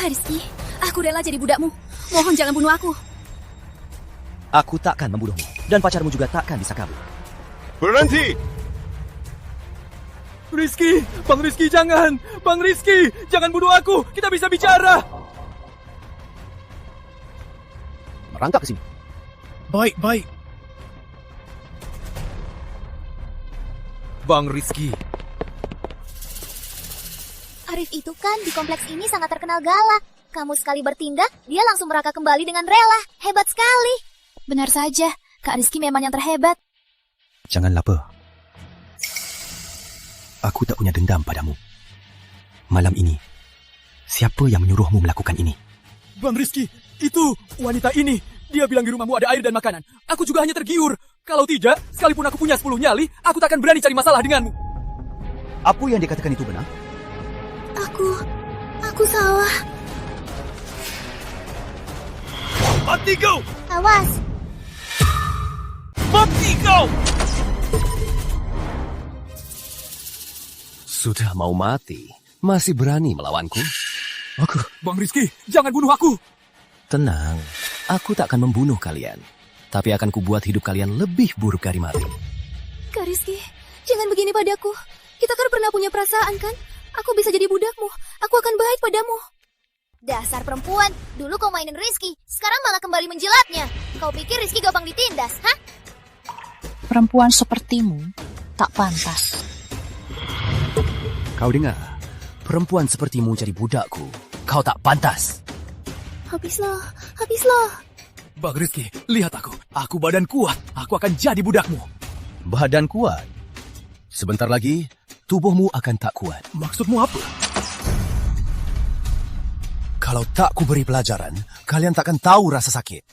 Rizky, aku rela jadi budakmu. Mohon jangan bunuh aku. Aku takkan membunuhmu, dan pacarmu juga takkan bisa kabur. Berhenti! Rizky, Bang Rizky jangan! Bang Rizky, jangan bunuh aku! Kita bisa bicara! Merangkak ke sini. Baik, baik. Bang Rizky. Arif itu kan di kompleks ini sangat terkenal galak. Kamu sekali bertindak, dia langsung meraka kembali dengan rela. Hebat sekali. Benar saja, Kak Rizky memang yang terhebat. Jangan lapar. Aku tak punya dendam padamu. Malam ini, siapa yang menyuruhmu melakukan ini? Bang Rizky, itu wanita ini. Dia bilang di rumahmu ada air dan makanan. Aku juga hanya tergiur. Kalau tidak, sekalipun aku punya 10 nyali, aku tak akan berani cari masalah denganmu. Apa yang dikatakan itu benar? Aku salah. Mati kau! Awas! Mati kau! Sudah mau mati, masih berani melawanku? Bang Rizky, jangan bunuh aku! Tenang, aku tak akan membunuh kalian. Tapi akan kubuat hidup kalian lebih buruk dari mati. Kak Rizky, jangan begini padaku. Kita kan pernah punya perasaan kan? Aku bisa jadi budakmu. Aku akan baik padamu. Dasar perempuan, dulu kau mainin Rizky, sekarang malah kembali menjilatnya. Kau pikir Rizky gampang ditindas, hah? Perempuan sepertimu tak pantas. Kau dengar? Perempuan sepertimu jadi budakku. Kau tak pantas. Habislah. Bang Rizky, lihat aku. Aku badan kuat. Aku akan jadi budakmu. Badan kuat. Sebentar lagi, tubuhmu akan tak kuat. Maksudmu apa? Kalau tak kuberi pelajaran, kalian takkan tahu rasa sakit.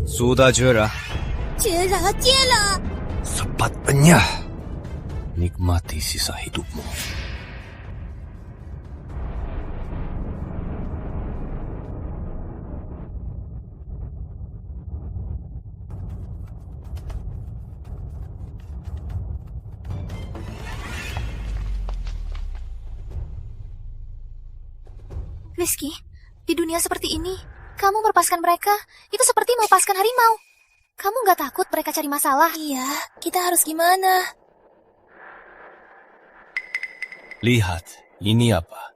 Sudah jerah. Jela. Sepatnya. Nikmati sisa hidupmu. Rizky, di dunia seperti ini, kamu melepaskan mereka, itu seperti melepaskan harimau. Kamu nggak takut mereka cari masalah? Iya, kita harus gimana? Lihat, ini apa?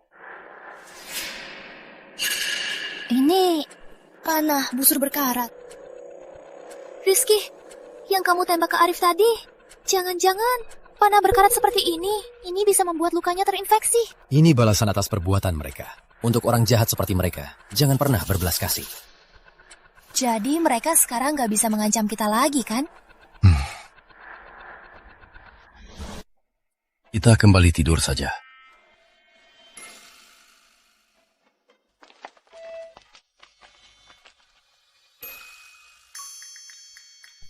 Ini panah busur berkarat. Rizky, yang kamu tembak ke Arif tadi, jangan-jangan panah berkarat seperti ini bisa membuat lukanya terinfeksi. Ini balasan atas perbuatan mereka. Untuk orang jahat seperti mereka, jangan pernah berbelas kasih. Jadi mereka sekarang nggak bisa mengancam kita lagi, kan? Kita kembali tidur saja.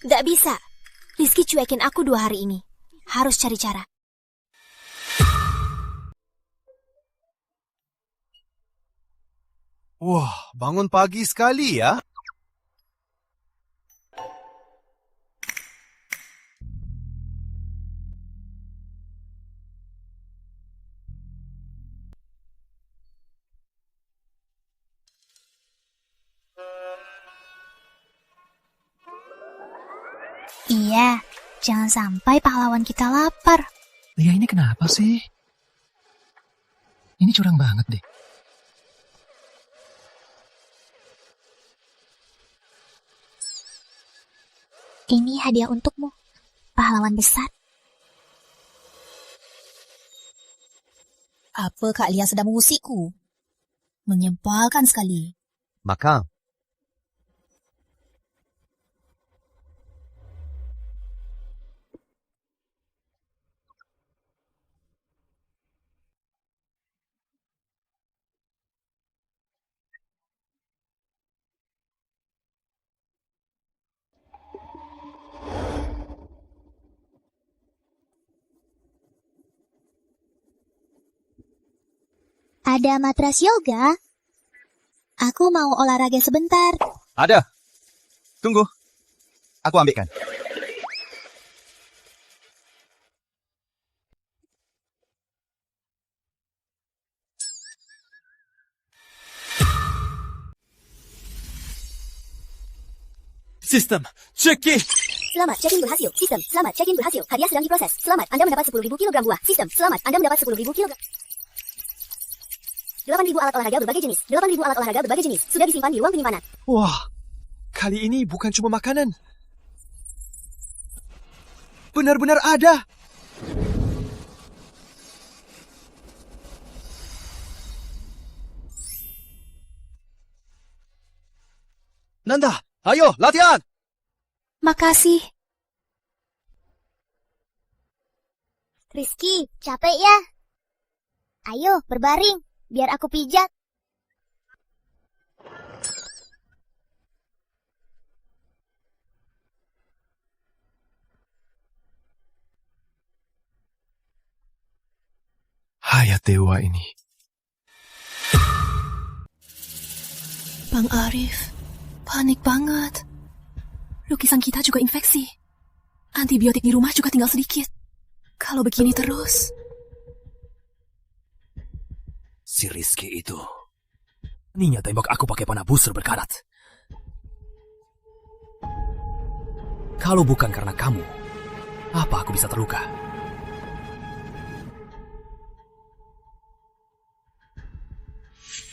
Nggak bisa. Rizky cuekin aku 2 hari ini. Harus cari cara. Wah, bangun pagi sekali ya. Iya, jangan sampai pahlawan kita lapar. Lia ini kenapa sih? Ini curang banget deh. Ini hadiah untukmu, pahlawan besar. Apa Kak Lia sedang mengusikku? Menyebalkan sekali. Maka, Ada matras yoga? Aku mau olahraga sebentar. Ada. Tunggu. Aku ambilkan. Sistem, check-in. Selamat, check-in berhasil. Sistem, selamat, check-in berhasil. Hadiah sedang diproses. Selamat, Anda mendapat 10.000 kg buah. Sistem, selamat, Anda mendapat 10.000 kg. 8.000 alat olahraga berbagai jenis. 8.000 alat olahraga berbagai jenis. Sudah disimpan di ruang penyimpanan. Wah, kali ini bukan cuma makanan. Benar-benar ada. Nanda, ayo latihan. Makasih. Rizky, capek ya? Ayo, berbaring. Biar aku pijat. Hayat dewa ini. Bang Arif, panik banget. Lukisan kita juga infeksi. Antibiotik di rumah juga tinggal sedikit. Kalau begini terus... Si Rizky itu. Ninya tembak aku pakai panah busur berkarat. Kalau bukan karena kamu, apa aku bisa terluka?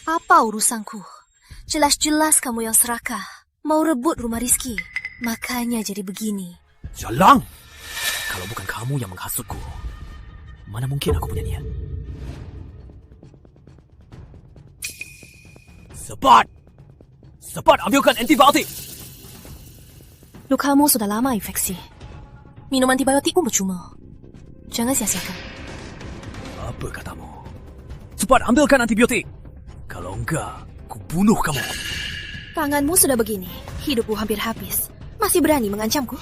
Apa urusanku? Jelas-jelas kamu yang serakah. Mau rebut rumah Rizky. Makanya jadi begini. Jalang! Kalau bukan kamu yang menghasutku, mana mungkin aku punya niat? Cepat ambilkan antibiotik. Lukamu sudah lama infeksi. Minum antibiotik pun percuma. Jangan sia-siakan. Apa katamu? Cepat ambilkan antibiotik. Kalau enggak, ku bunuh kamu. Tanganmu sudah begini. Hidupku hampir habis. Masih berani mengancamku?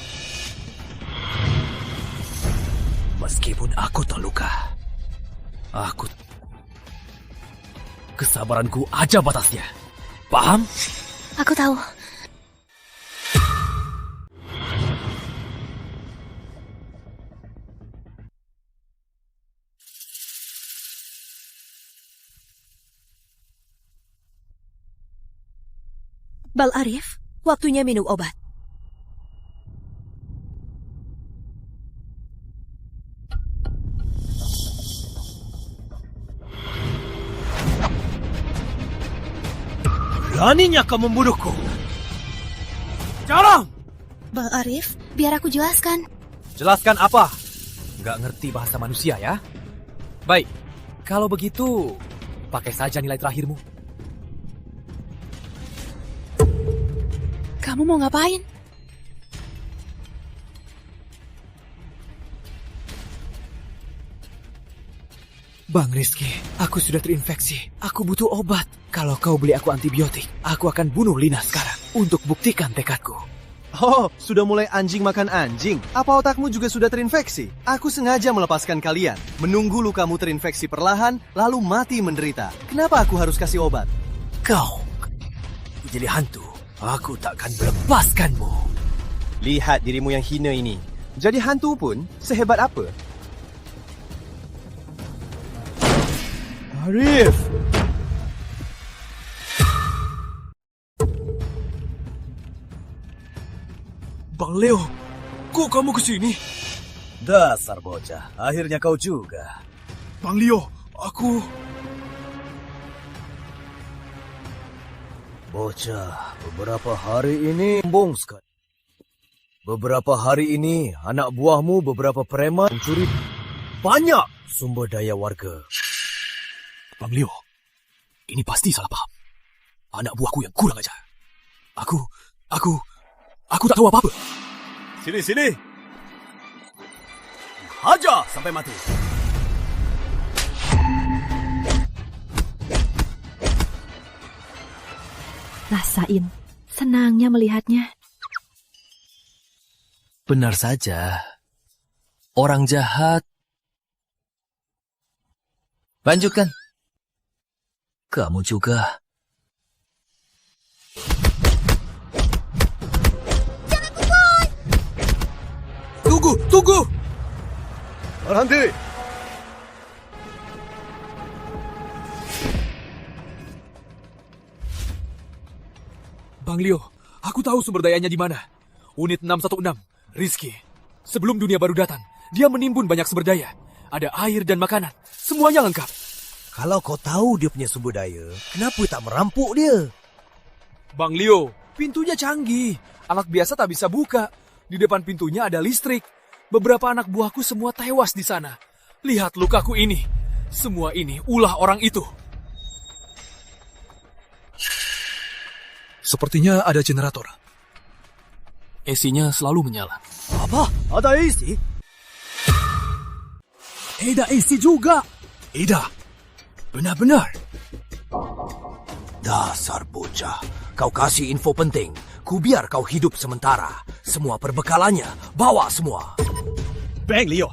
Meskipun aku terluka, kesabaranku ada batasnya. Paham? Aku tahu. Bal Arif, waktunya minum obat. Beraninya kau membunuhku. Jalang! Bal Arif, biar aku jelaskan. Jelaskan apa? Nggak ngerti bahasa manusia ya? Baik, kalau begitu, pakai saja nilai terakhirmu. Kamu mau ngapain? Bang Rizky, aku sudah terinfeksi. Aku butuh obat. Kalau kau beli aku antibiotik, aku akan bunuh Lina sekarang untuk buktikan tekadku. Oh, sudah mulai anjing makan anjing. Apa otakmu juga sudah terinfeksi? Aku sengaja melepaskan kalian, menunggu lukamu terinfeksi perlahan, lalu mati menderita. Kenapa aku harus kasih obat? Kau jadi hantu. Aku takkan melepaskanmu. Lihat dirimu yang hina ini. Jadi hantu pun sehebat apa? Arif! Bang Leo, kok kamu kesini? Dasar bocah, akhirnya kau juga. Bang Leo, aku... Bocah, beberapa hari ini sombong sekali. Beberapa hari ini, anak buahmu beberapa preman mencuri banyak sumber daya warga. Bang Leo, ini pasti salah paham. Anak buahku yang kurang ajar. Aku tak tahu apa-apa. Sini. Hajar sampai mati. Rasain, senangnya melihatnya. Benar saja. Orang jahat. Lanjutkan. Kamu juga. Tunggu! Berhenti! Bang Leo, aku tahu sumber dayanya di mana. Unit 616, Rizky. Sebelum dunia baru datang, dia menimbun banyak sumber daya. Ada air dan makanan, semuanya lengkap. Kalau kau tahu dia punya sumber daya, kenapa tak merampok dia? Bang Leo, pintunya canggih. Anak biasa tak bisa buka. Di depan pintunya ada listrik. Beberapa anak buahku semua tewas di sana. Lihat lukaku ini. Semua ini ulah orang itu. Sepertinya ada generator. AC-nya selalu menyala. Apa? Ada AC? Ada AC juga. Ida, benar-benar. Dasar bocah, kau kasih info penting. Ku biar kau hidup sementara. Semua perbekalannya, bawa semua. Bang Leo.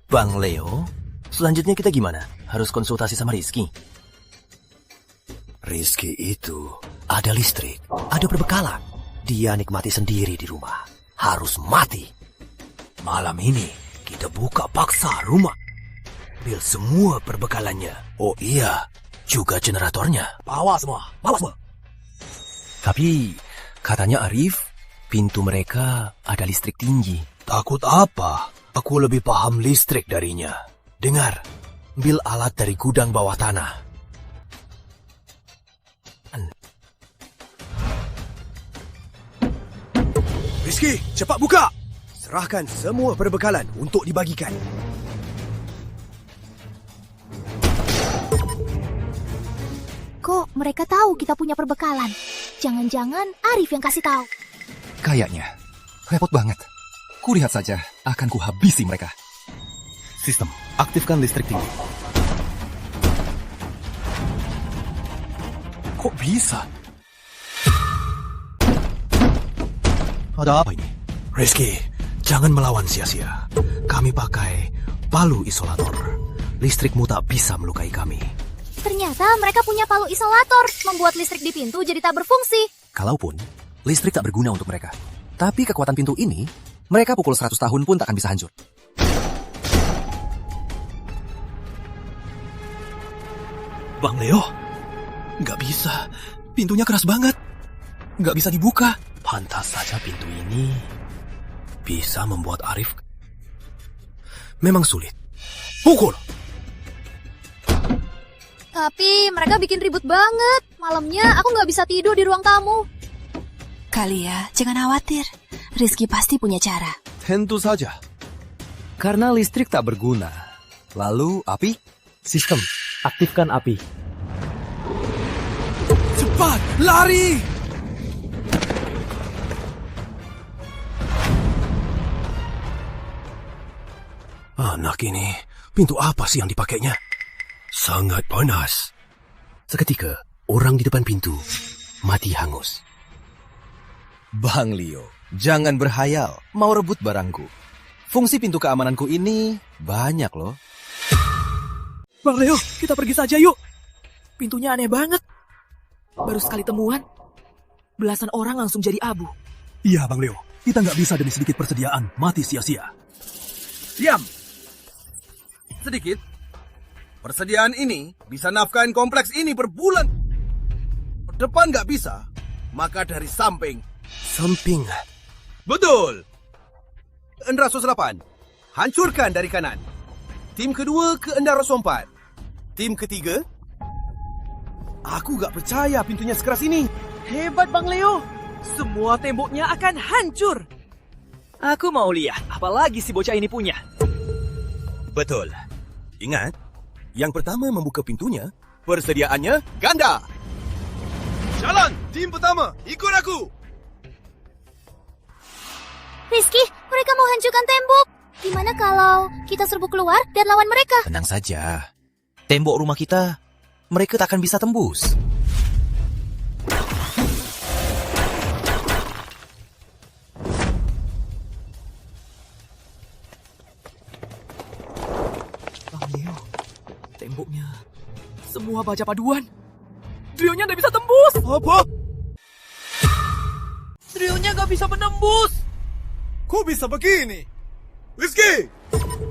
Bang Leo, selanjutnya kita gimana? Harus konsultasi sama Rizky. Rizky itu ada listrik, ada perbekalan. Dia nikmati sendiri di rumah. Harus mati. Malam ini kita buka paksa rumah. Ambil semua perbekalannya. Oh iya, juga generatornya. Bawa semua, bawa semua. Tapi katanya Arif, pintu mereka ada listrik tinggi. Takut apa? Aku lebih paham listrik darinya. Dengar, ambil alat dari gudang bawah tanah. Rizky, cepat buka! Serahkan semua perbekalan untuk dibagikan. Kok mereka tahu kita punya perbekalan? Jangan-jangan Arif yang kasih tahu. Kayaknya. Repot banget. Kulihat saja, akan kuhabisi mereka. Sistem, aktifkan listrik tinggi. Kok bisa? Ada apa ini? Rizky, jangan melawan sia-sia. Kami pakai palu isolator. Listrikmu tak bisa melukai kami. Ternyata mereka punya palu isolator, membuat listrik di pintu jadi tak berfungsi. Kalaupun, listrik tak berguna untuk mereka. Tapi kekuatan pintu ini, mereka pukul 100 tahun pun takkan bisa hancur. Bang Leo, nggak bisa. Pintunya keras banget. Nggak bisa dibuka. Pantas saja pintu ini bisa membuat Arif memang sulit. Pukul! Tapi mereka bikin ribut banget. Malamnya aku nggak bisa tidur di ruang tamu. Kalia, jangan khawatir. Rizky pasti punya cara. Tentu saja. Karena listrik tak berguna. Lalu api? Sistem, aktifkan api. Cepat, lari! Anak ini, pintu apa sih yang dipakainya? Sangat panas. Seketika, orang di depan pintu mati hangus. Bang Leo, jangan berhayal mau rebut barangku. Fungsi pintu keamananku ini banyak loh. Bang Leo, kita pergi saja yuk. Pintunya aneh banget. Baru sekali temuan, belasan orang langsung jadi abu. Iya Bang Leo, kita nggak bisa demi sedikit persediaan mati sia-sia. Diam! Sedikit. Persediaan ini bisa nafkahin kompleks ini berbulan. Depan nggak bisa, maka dari samping. Samping? Betul! Endra 108, hancurkan dari kanan. Tim kedua ke Endra 104. Tim ketiga, aku nggak percaya pintunya sekeras ini. Hebat Bang Leo, semua temboknya akan hancur. Aku mau lihat apalagi si bocah ini punya. Betul. Ingat, yang pertama membuka pintunya, persediaannya ganda. Jalan, tim pertama, ikut aku. Rizky, mereka mau hancurkan tembok. Gimana kalau kita serbu keluar dan lawan mereka? Tenang saja. Tembok rumah kita, mereka tak akan bisa tembus. Temboknya semua baja paduan. Trionya nggak bisa tembus. Apa? Trionya nggak bisa menembus. Kok bisa begini? Rizky!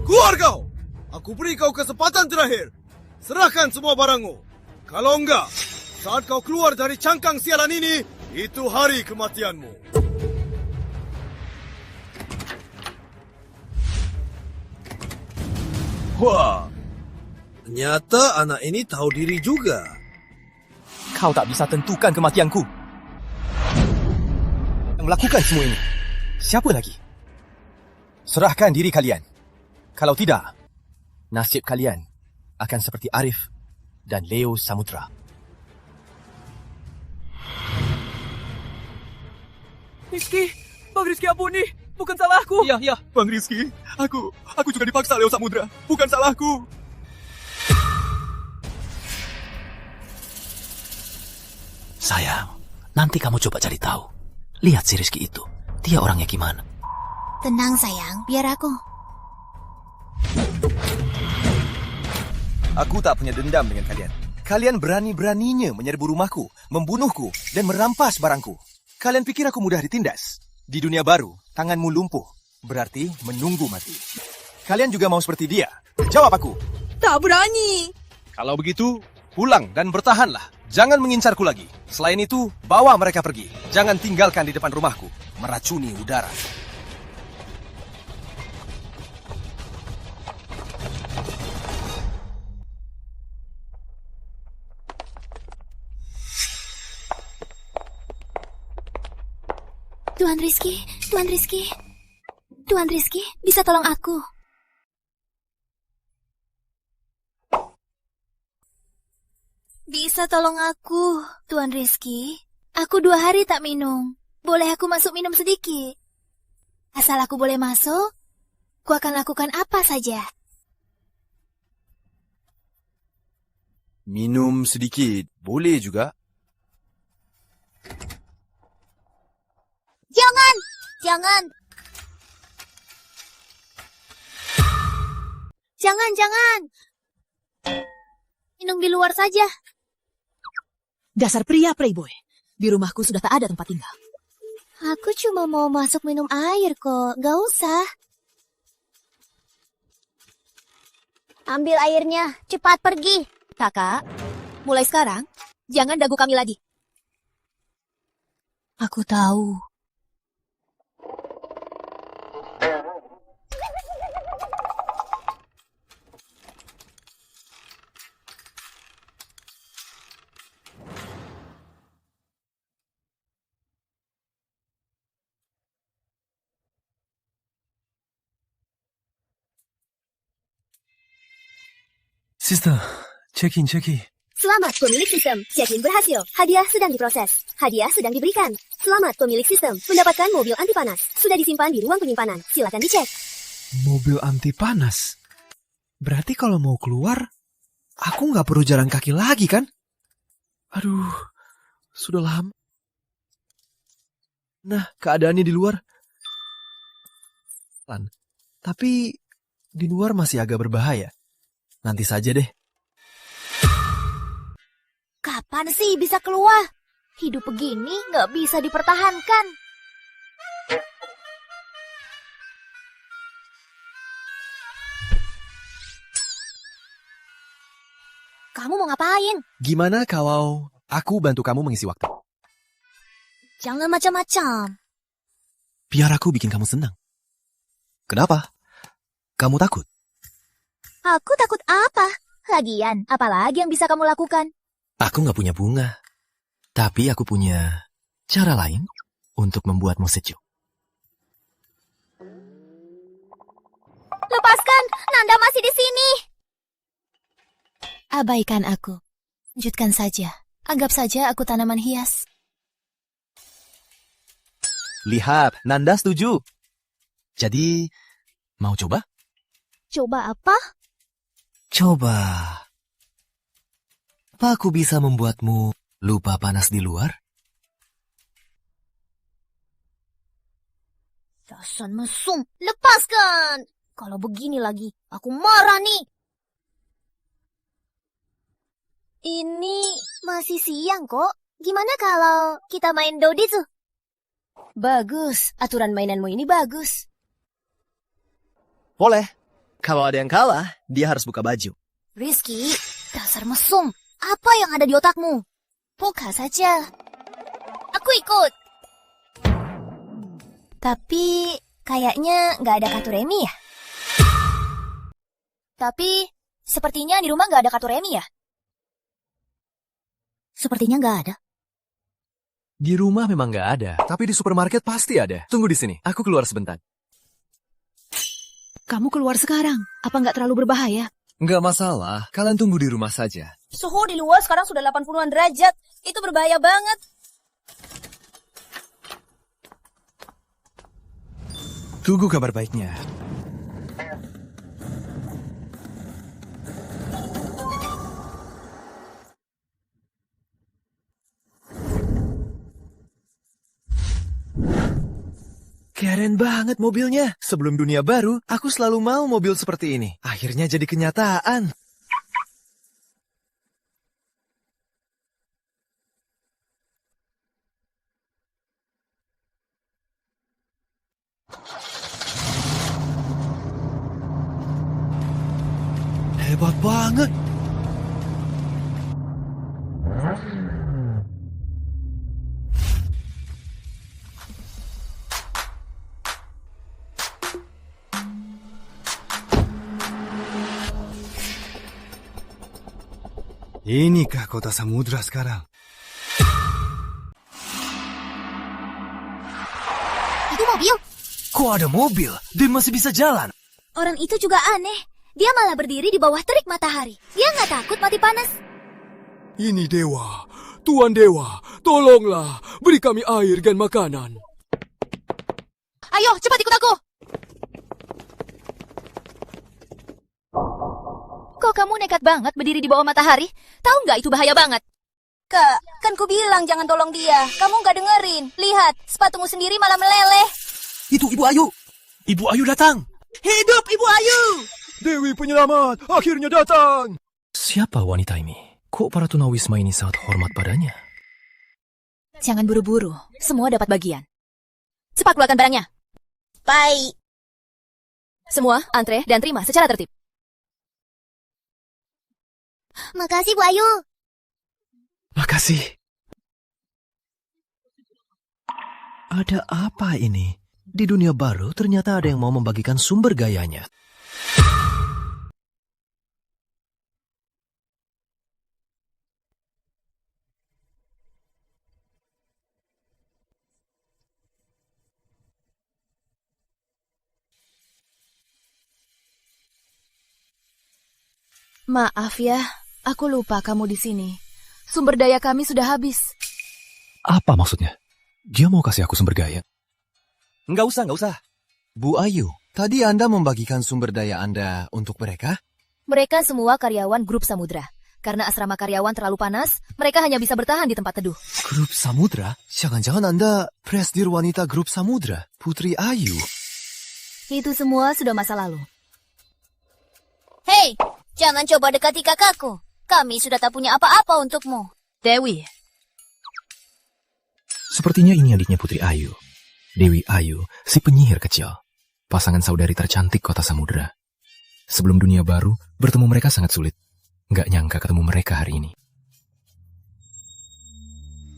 Keluar kau! Aku beri kau kesempatan terakhir. Serahkan semua barangmu. Kalau enggak, saat kau keluar dari cangkang sialan ini, itu hari kematianmu. Wah, ternyata anak ini tahu diri juga. Kau tak bisa tentukan kematianku. Yang melakukan semua ini, siapa lagi? Serahkan diri kalian. Kalau tidak, nasib kalian akan seperti Arif dan Leo Samudra. Rizky, Bang Rizky ampuni, bukan salahku. Iya, Bang Rizky, aku juga dipaksa Leo Samudra, bukan salahku. Sayang, nanti kamu coba cari tahu. Lihat si Rizky itu, dia orangnya gimana. Tenang sayang, biar aku. Aku tak punya dendam dengan kalian. Kalian berani-beraninya menyerbu rumahku, membunuhku, dan merampas barangku. Kalian pikir aku mudah ditindas? Di dunia baru, tanganmu lumpuh. Berarti menunggu mati. Kalian juga mau seperti dia? Jawab aku. Tak berani. Kalau begitu, pulang dan bertahanlah. Jangan mengincarku lagi. Selain itu, bawa mereka pergi. Jangan tinggalkan di depan rumahku. Meracuni udara. Tuan Rizky, Tuan Rizky. Tuan Rizky, bisa tolong aku? Bisa tolong aku, Tuan Rizky? Aku 2 hari tak minum. Boleh aku masuk minum sedikit? Asal aku boleh masuk, aku akan lakukan apa saja. Minum sedikit, boleh juga. Jangan! Jangan! Jangan! Minum di luar saja. Dasar pria playboy. Di rumahku sudah tak ada tempat tinggal. Aku cuma mau masuk minum air kok, gak usah. Ambil airnya, cepat pergi. Kakak, mulai sekarang, jangan dagu kami lagi. Aku tahu. Sister, check in. Selamat pemilik sistem, check-in berhasil. Hadiah sedang diproses. Hadiah sedang diberikan. Selamat pemilik sistem, mendapatkan mobil anti panas. Sudah disimpan di ruang penyimpanan. Silakan dicek. Mobil anti panas? Berarti kalau mau keluar, aku nggak perlu jalan kaki lagi kan? Aduh, sudah lama. Nah, keadaannya di luar. Tapi di luar masih agak berbahaya. Nanti saja deh. Kapan sih bisa keluar? Hidup begini gak bisa dipertahankan. Kamu mau ngapain? Gimana kalau aku bantu kamu mengisi waktu? Jangan macam-macam. Biar aku bikin kamu senang. Kenapa? Kamu takut? Aku takut apa? Lagian, apalagi yang bisa kamu lakukan? Aku nggak punya bunga. Tapi aku punya cara lain untuk membuatmu sejuk. Lepaskan, Nanda masih di sini. Abaikan aku. Lanjutkan saja. Anggap saja aku tanaman hias. Lihat, Nanda setuju. Jadi, mau coba? Coba apa? Coba. Apa aku bisa membuatmu lupa panas di luar? Dasar mesum, lepaskan. Kalau begini lagi, aku marah nih. Ini masih siang kok. Gimana kalau kita main doditsu? Bagus, aturan mainanmu ini bagus. Boleh. Kalau ada yang kalah, dia harus buka baju. Rizky, dasar mesum. Apa yang ada di otakmu? Buka saja. Aku ikut. Tapi kayaknya nggak ada kartu remi ya? Tapi sepertinya di rumah nggak ada kartu remi ya? Sepertinya nggak ada. Di rumah memang nggak ada, tapi di supermarket pasti ada. Tunggu di sini, aku keluar sebentar. Kamu keluar sekarang. Apa nggak terlalu berbahaya? Nggak masalah, kalian tunggu di rumah saja. Suhu di luar sekarang sudah 80-an derajat. Itu berbahaya banget. Tunggu kabar baiknya. Keren banget mobilnya. Sebelum dunia baru, aku selalu mau mobil seperti ini. Akhirnya jadi kenyataan. Hebat banget. Inikah kota samudra sekarang? Itu mobil. Kok ada mobil dan masih bisa jalan? Orang itu juga aneh. Dia malah berdiri di bawah terik matahari. Dia nggak takut mati panas. Ini dewa. Tuan dewa, tolonglah. Beri kami air dan makanan. Ayo, cepat ikut aku. Kok kamu nekat banget berdiri di bawah matahari? Tahu nggak itu bahaya banget? Kak, kan ku bilang jangan tolong dia. Kamu nggak dengerin. Lihat, sepatumu sendiri malah meleleh. Itu Ibu Ayu. Ibu Ayu datang. Hidup Ibu Ayu! Dewi penyelamat, akhirnya datang. Siapa wanita ini? Kok para tunawisma ini sangat hormat padanya? Jangan buru-buru, semua dapat bagian. Cepat keluarkan barangnya. Baik. Semua antre dan terima secara tertib. Makasih Bu Ayu. Makasih. Ada apa ini? Di dunia baru ternyata ada yang mau membagikan sumber gayanya. Maaf ya, aku lupa kamu di sini. Sumber daya kami sudah habis. Apa maksudnya? Dia mau kasih aku sumber daya? Nggak usah. Bu Ayu, tadi Anda membagikan sumber daya Anda untuk mereka? Mereka semua karyawan grup Samudra. Karena asrama karyawan terlalu panas, mereka hanya bisa bertahan di tempat teduh. Grup Samudra? Jangan-jangan Anda presidir wanita grup Samudra, Putri Ayu. Itu semua sudah masa lalu. Hei, jangan coba dekati kakakku. Kami sudah tak punya apa-apa untukmu. Dewi. Sepertinya ini adiknya Putri Ayu. Dewi Ayu, si penyihir kecil. Pasangan saudari tercantik kota Samudra. Sebelum dunia baru, bertemu mereka sangat sulit. Nggak nyangka ketemu mereka hari ini.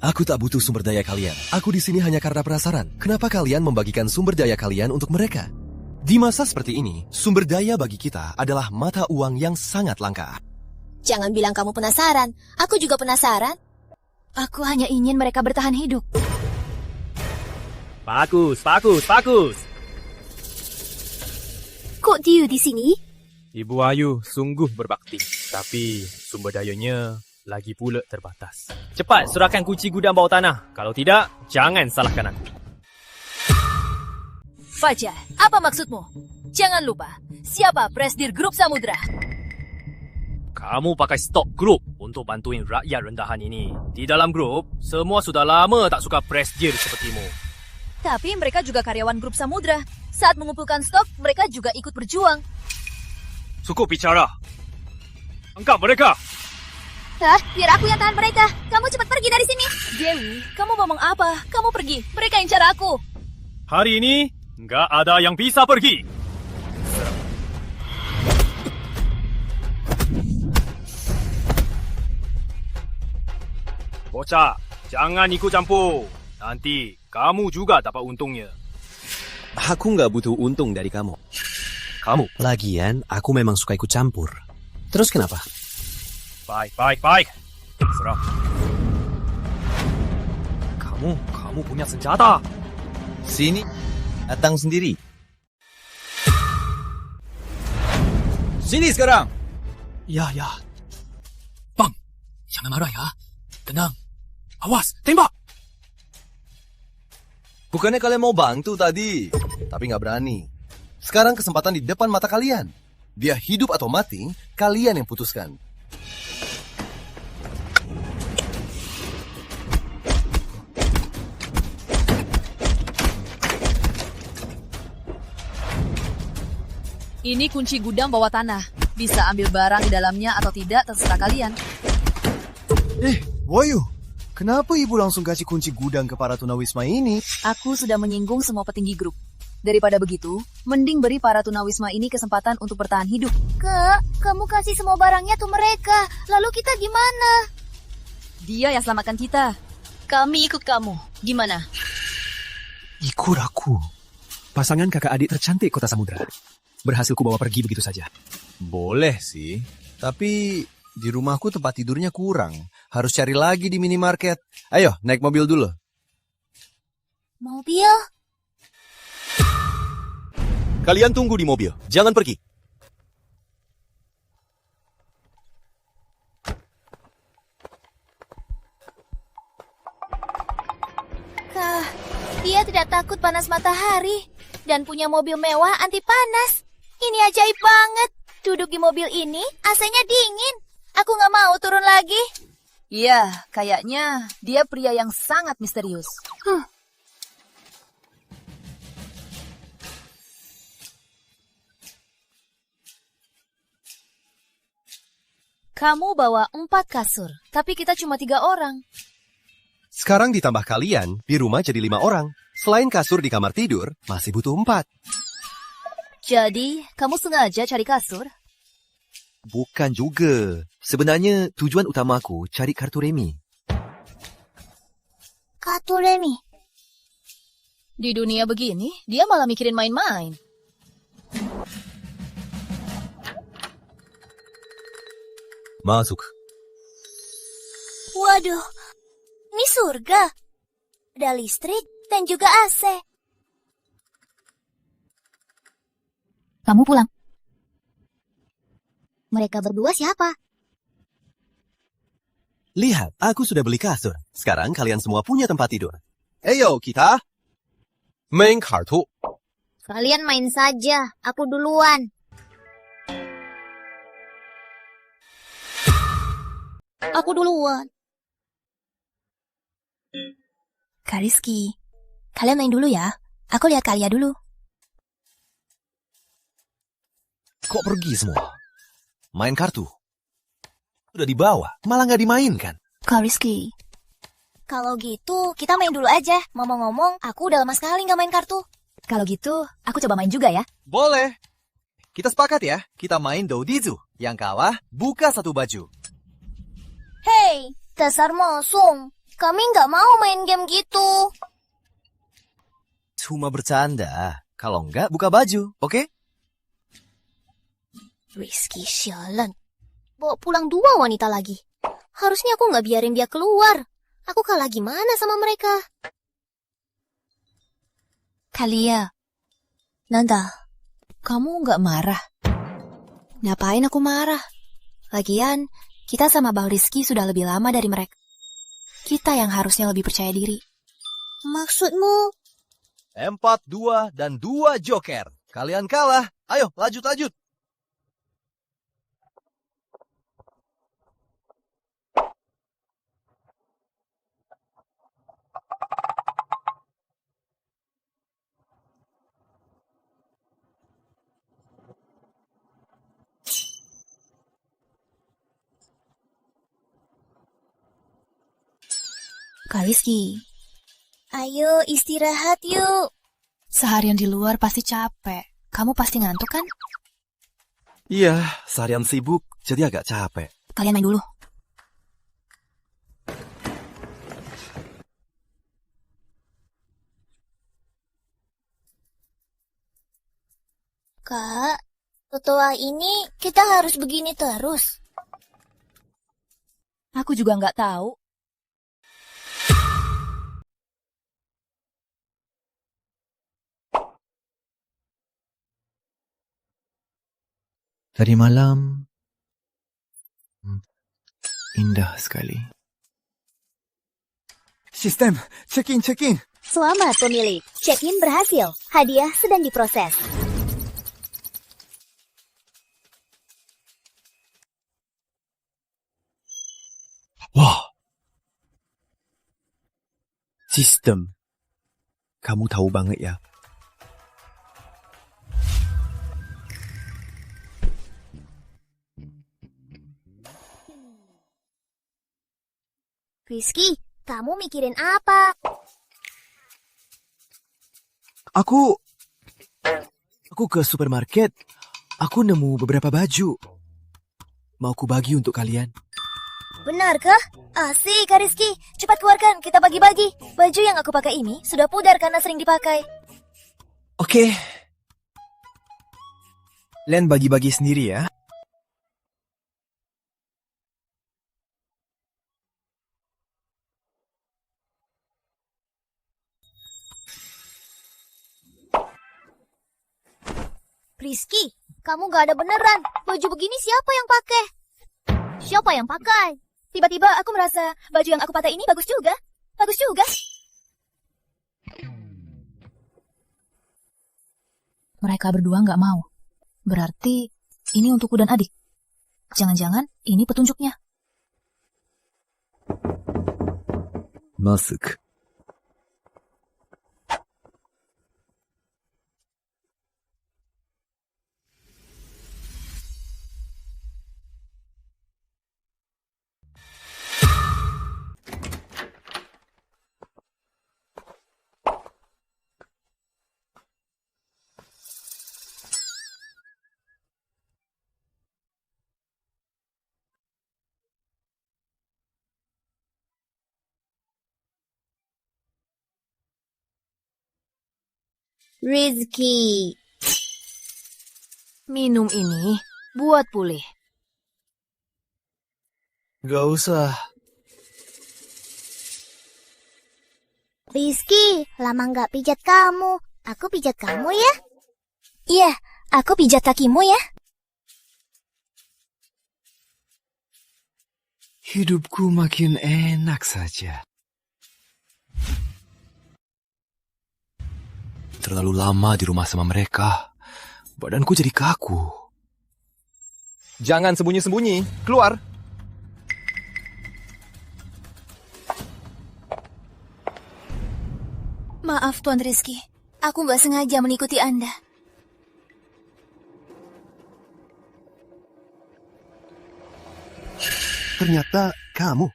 Aku tak butuh sumber daya kalian. Aku di sini hanya karena penasaran. Kenapa kalian membagikan sumber daya kalian untuk mereka? Di masa seperti ini, sumber daya bagi kita adalah mata uang yang sangat langka. Jangan bilang kamu penasaran. Aku juga penasaran. Aku hanya ingin mereka bertahan hidup. Bagus. Kok dia di sini? Ibu Ayu sungguh berbakti. Tapi sumber dayanya lagi pula terbatas. Cepat serahkan kunci gudang bawah tanah. Kalau tidak, jangan salahkan aku. Fajar, apa maksudmu? Jangan lupa, siapa presidir grup Samudra? Kamu pakai stok grup untuk bantuin rakyat rendahan ini. Di dalam grup, semua sudah lama tak suka presidir sepertimu. Tapi mereka juga karyawan grup Samudra. Saat mengumpulkan stok, mereka juga ikut berjuang. Cukup bicara. Angkat mereka. Hah? Biar aku yang tahan mereka. Kamu cepat pergi dari sini. Dewi, kamu ngomong apa? Kamu pergi. Mereka incar aku. Hari ini, nggak ada yang bisa pergi. Bocah, jangan ikut campur. Nanti kamu juga dapat untungnya. Aku nggak butuh untung dari kamu. Lagian, aku memang suka ikut campur. Terus kenapa? Baik. Serah. Kamu punya senjata. Sini, datang sendiri. Sini sekarang. Ya. Bang, jangan marah ya. Tenang. Awas, tembak. Bukannya kalian mau bantu tadi, tapi nggak berani. Sekarang kesempatan di depan mata kalian. Dia hidup atau mati, kalian yang putuskan. Ini kunci gudang bawah tanah. Bisa ambil barang di dalamnya atau tidak, terserah kalian. Woyu, kenapa ibu langsung kasih kunci gudang ke para tunawisma ini? Aku sudah menyinggung semua petinggi grup. Daripada begitu, mending beri para tunawisma ini kesempatan untuk bertahan hidup. Kak, kamu kasih semua barangnya tuh mereka. Lalu kita gimana? Dia yang selamatkan kita. Kami ikut kamu. Gimana? Ikut aku. Pasangan kakak adik tercantik kota samudra. Berhasil ku bawa pergi begitu saja. Boleh sih, tapi di rumahku tempat tidurnya kurang. Harus cari lagi di minimarket. Ayo, naik mobil dulu. Mobil? Kalian tunggu di mobil, jangan pergi. Kak, dia tidak takut panas matahari dan punya mobil mewah anti panas. Ini ajaib banget. Duduk di mobil ini, AC-nya dingin. Aku nggak mau turun lagi. Iya, kayaknya dia pria yang sangat misterius. Kamu bawa 4 kasur, tapi kita cuma 3 orang. Sekarang ditambah kalian, di rumah jadi 5 orang. Selain kasur di kamar tidur, masih butuh 4. Jadi, kamu sengaja cari kasur? Bukan juga. Sebenarnya tujuan utamaku cari kartu remi. Kartu remi? Di dunia begini, dia malah mikirin main-main. Masuk. Waduh, ini surga. Ada listrik dan juga AC. Kamu pulang. Mereka berdua siapa? Lihat, aku sudah beli kasur. Sekarang kalian semua punya tempat tidur. Ayo, kita main kartu. Kalian main saja, aku duluan. Aku duluan. Kak Rizky, kalian main dulu ya. Aku lihat Kalia dulu. Kok pergi semua? Main kartu. Udah dibawa, malah nggak dimainkan. Kak Rizky. Kalau gitu, kita main dulu aja. Ngomong-ngomong, aku udah lama sekali nggak main kartu. Kalau gitu, aku coba main juga ya. Boleh. Kita sepakat ya, kita main Doudizu. Yang kalah, buka satu baju. Hei, dasar mosong. Kami nggak mau main game gitu. Cuma bercanda. Kalau nggak, buka baju, oke? Rizky sialan. Bawa pulang 2 wanita lagi. Harusnya aku nggak biarin dia keluar. Aku kalah gimana sama mereka? Kalia. Nanda, kamu nggak marah? Ngapain aku marah? Lagian, kita sama Bang Rizky sudah lebih lama dari mereka. Kita yang harusnya lebih percaya diri. Maksudmu? 4, 2, dan 2 joker. Kalian kalah. Ayo, lanjut. Kak Rizky, Ayo istirahat yuk. seharian di luar pasti capek. Kamu pasti ngantuk kan? Iya, seharian sibuk, jadi agak capek. Kalian main dulu. Kak, setelah ini kita harus begini terus. Aku juga nggak tahu. Tadi malam indah sekali. Sistem, check-in. Selamat pemilik, check-in berhasil. Hadiah sedang diproses. Wah. Sistem. Kamu tahu banget ya. Rizky, kamu mikirin apa? Aku ke supermarket. Aku nemu beberapa baju. Mau ku bagi untuk kalian. Benarkah? Asik, Kak Rizky. Cepat keluarkan, kita bagi-bagi. Baju yang aku pakai ini sudah pudar karena sering dipakai. Oke. Len bagi-bagi sendiri ya. Rizky, kamu gak ada beneran. Baju begini siapa yang pakai? Siapa yang pakai? Tiba-tiba aku merasa baju yang aku pakai ini bagus juga. Bagus juga. Mereka berdua nggak mau. Berarti ini untukku dan adik. Jangan-jangan ini petunjuknya. Masuk. Rizky. Minum ini buat pulih. Gak usah. Rizky, lama gak pijat kamu. Aku pijat kamu ya? Iya, aku pijat kakimu ya. Hidupku makin enak saja. Terlalu lama di rumah sama mereka. Badanku jadi kaku. Jangan sembunyi-sembunyi, keluar. Maaf Tuan Rizky, aku gak sengaja mengikuti Anda. Ternyata kamu.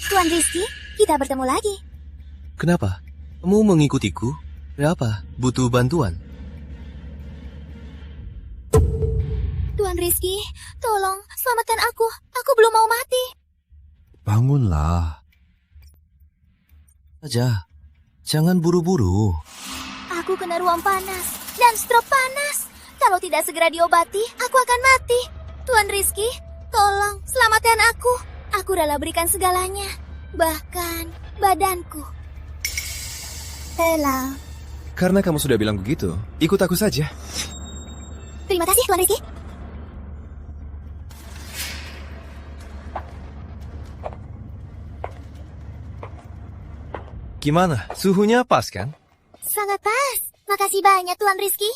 Tuan Rizky, kita bertemu lagi. Kenapa? Kamu mengikutiku? Kenapa? Butuh bantuan? Tuan Rizky, tolong selamatkan aku. Aku belum mau mati. Bangunlah. Saja. Jangan buru-buru. Aku kena ruam panas dan stroke panas. Kalau tidak segera diobati, aku akan mati. Tuan Rizky, tolong selamatkan aku. Aku rela berikan segalanya, bahkan badanku. Rela. Karena kamu sudah bilang begitu, ikut aku saja. Terima kasih Tuan Rizky. Gimana? Suhunya pas kan? Sangat pas. Makasih banyak Tuan Rizky.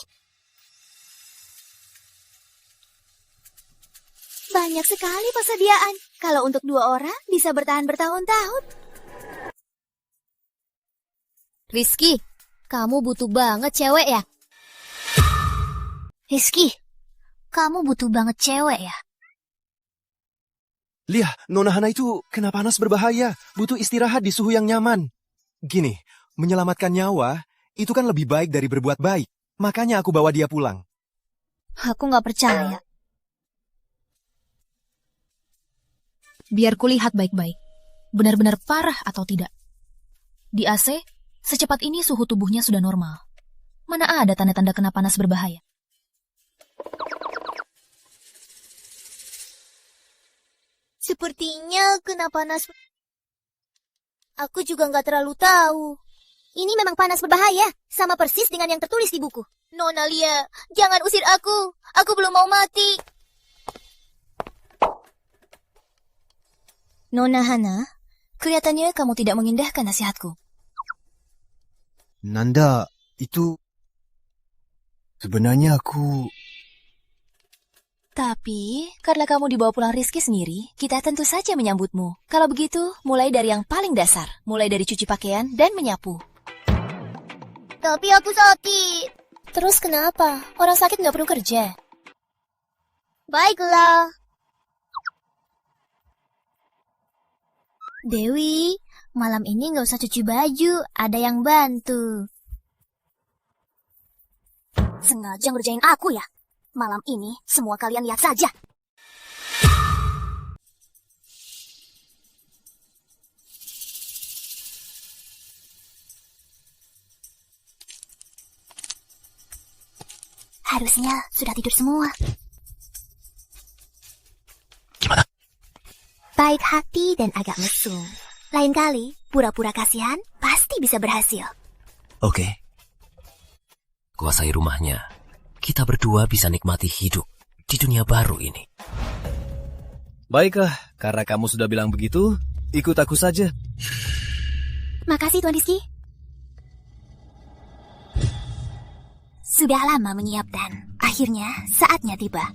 Banyak sekali persediaan. Kalau untuk 2 orang bisa bertahan bertahun-tahun. Rizky, kamu butuh banget cewek ya? Rizky, kamu butuh banget cewek ya? Lihat, Nona Hana itu kena panas berbahaya, butuh istirahat di suhu yang nyaman. Gini, menyelamatkan nyawa itu kan lebih baik dari berbuat baik. Makanya aku bawa dia pulang. Aku nggak percaya. Biar kulihat baik-baik. Benar-benar parah atau tidak. Di AC, secepat ini suhu tubuhnya sudah normal. Mana ada tanda-tanda kena panas berbahaya? Sepertinya kena panas. Aku juga nggak terlalu tahu. Ini memang panas berbahaya, sama persis dengan yang tertulis di buku. Nona Lia, jangan usir aku. Aku belum mau mati. Nona Hana, kelihatannya kamu tidak mengindahkan nasihatku. Nanda, itu... Sebenarnya aku... Tapi, karena kamu dibawa pulang Rizky sendiri, kita tentu saja menyambutmu. Kalau begitu, mulai dari yang paling dasar. Mulai dari cuci pakaian dan menyapu. Tapi aku sakit. Terus kenapa? Orang sakit nggak perlu kerja. Baiklah. Dewi, malam ini nggak usah cuci baju. Ada yang bantu. Sengaja ngerjain aku ya? Malam ini, semua kalian lihat saja. Harusnya sudah tidur semua. Gimana? Baik hati dan agak mesum. Lain kali, pura-pura kasihan pasti bisa berhasil. Oke. Kuasai rumahnya. Kita berdua bisa nikmati hidup di dunia baru ini. Baiklah, karena kamu sudah bilang begitu, ikut aku saja. Makasih Tuan Rizky. Sudah lama menyiap dan akhirnya saatnya tiba.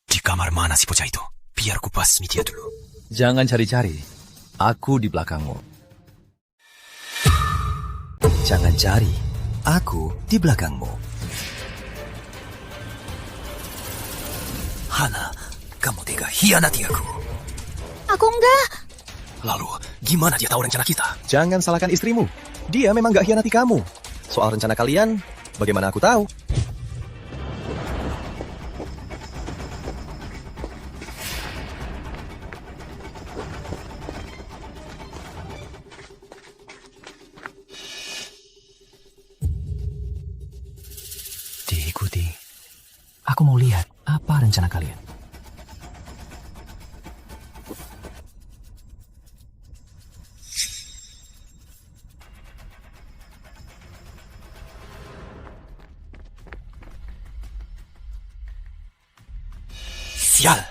Di kamar mana si bocah itu? Biar ku basmi dia dulu. Jangan cari-cari. Aku di belakangmu. Jangan cari. Aku di belakangmu. Hana, kamu tega hianati aku. Aku enggak. Lalu, gimana dia tahu rencana kita? Jangan salahkan istrimu. Dia memang gak hianati kamu. Soal rencana kalian, bagaimana aku tahu? Diikuti. Aku mau lihat apa rencana kalian. Sial,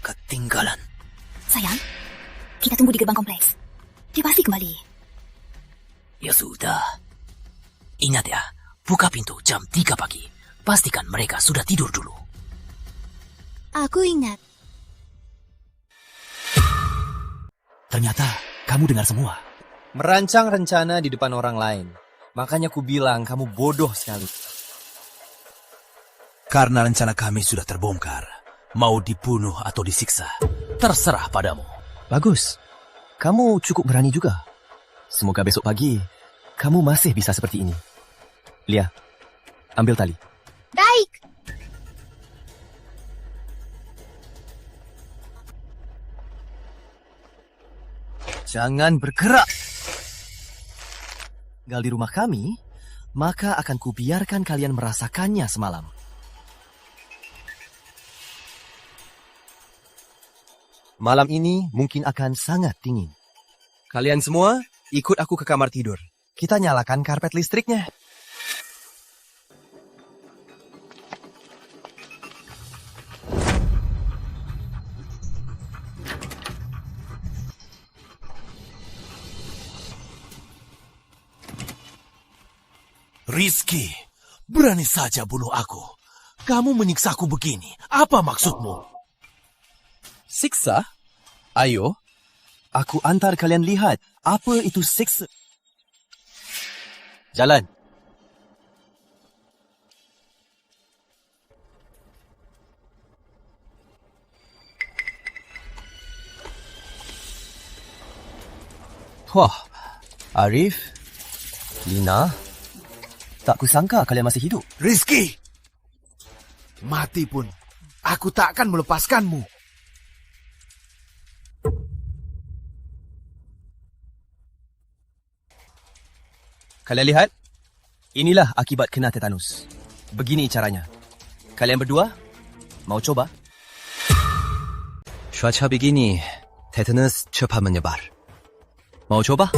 ketinggalan. Sayang, kita tunggu di gerbang kompleks. Dia pasti kembali. Ya sudah. Ingat ya, buka pintu jam 3 pagi. Pastikan mereka sudah tidur dulu. Aku ingat. Ternyata kamu dengar semua. Merancang rencana di depan orang lain. Makanya ku bilang kamu bodoh sekali. Karena rencana kami sudah terbongkar. Mau dibunuh atau disiksa, terserah padamu. Bagus. Kamu cukup berani juga. Semoga besok pagi kamu masih bisa seperti ini. Lia, ambil tali. Baik. Jangan bergerak. Tinggal di rumah kami, maka akan kubiarkan kalian merasakannya semalam. Malam ini mungkin akan sangat dingin. Kalian semua, ikut aku ke kamar tidur. Kita nyalakan karpet listriknya. Rizky, berani saja bunuh aku. Kamu menyiksaku begini. Apa maksudmu? Siksa? Ayo. Aku antar kalian lihat apa itu seksa. Jalan. Wah, Arif, Lina, tak kusangka kalian masih hidup. Rizky! Mati pun, aku takkan melepaskanmu. Kalian lihat? Inilah akibat kena tetanus. Begini caranya. Kalian berdua, mau coba? cuaca begini, tetanus cepat menyebar. Mau coba?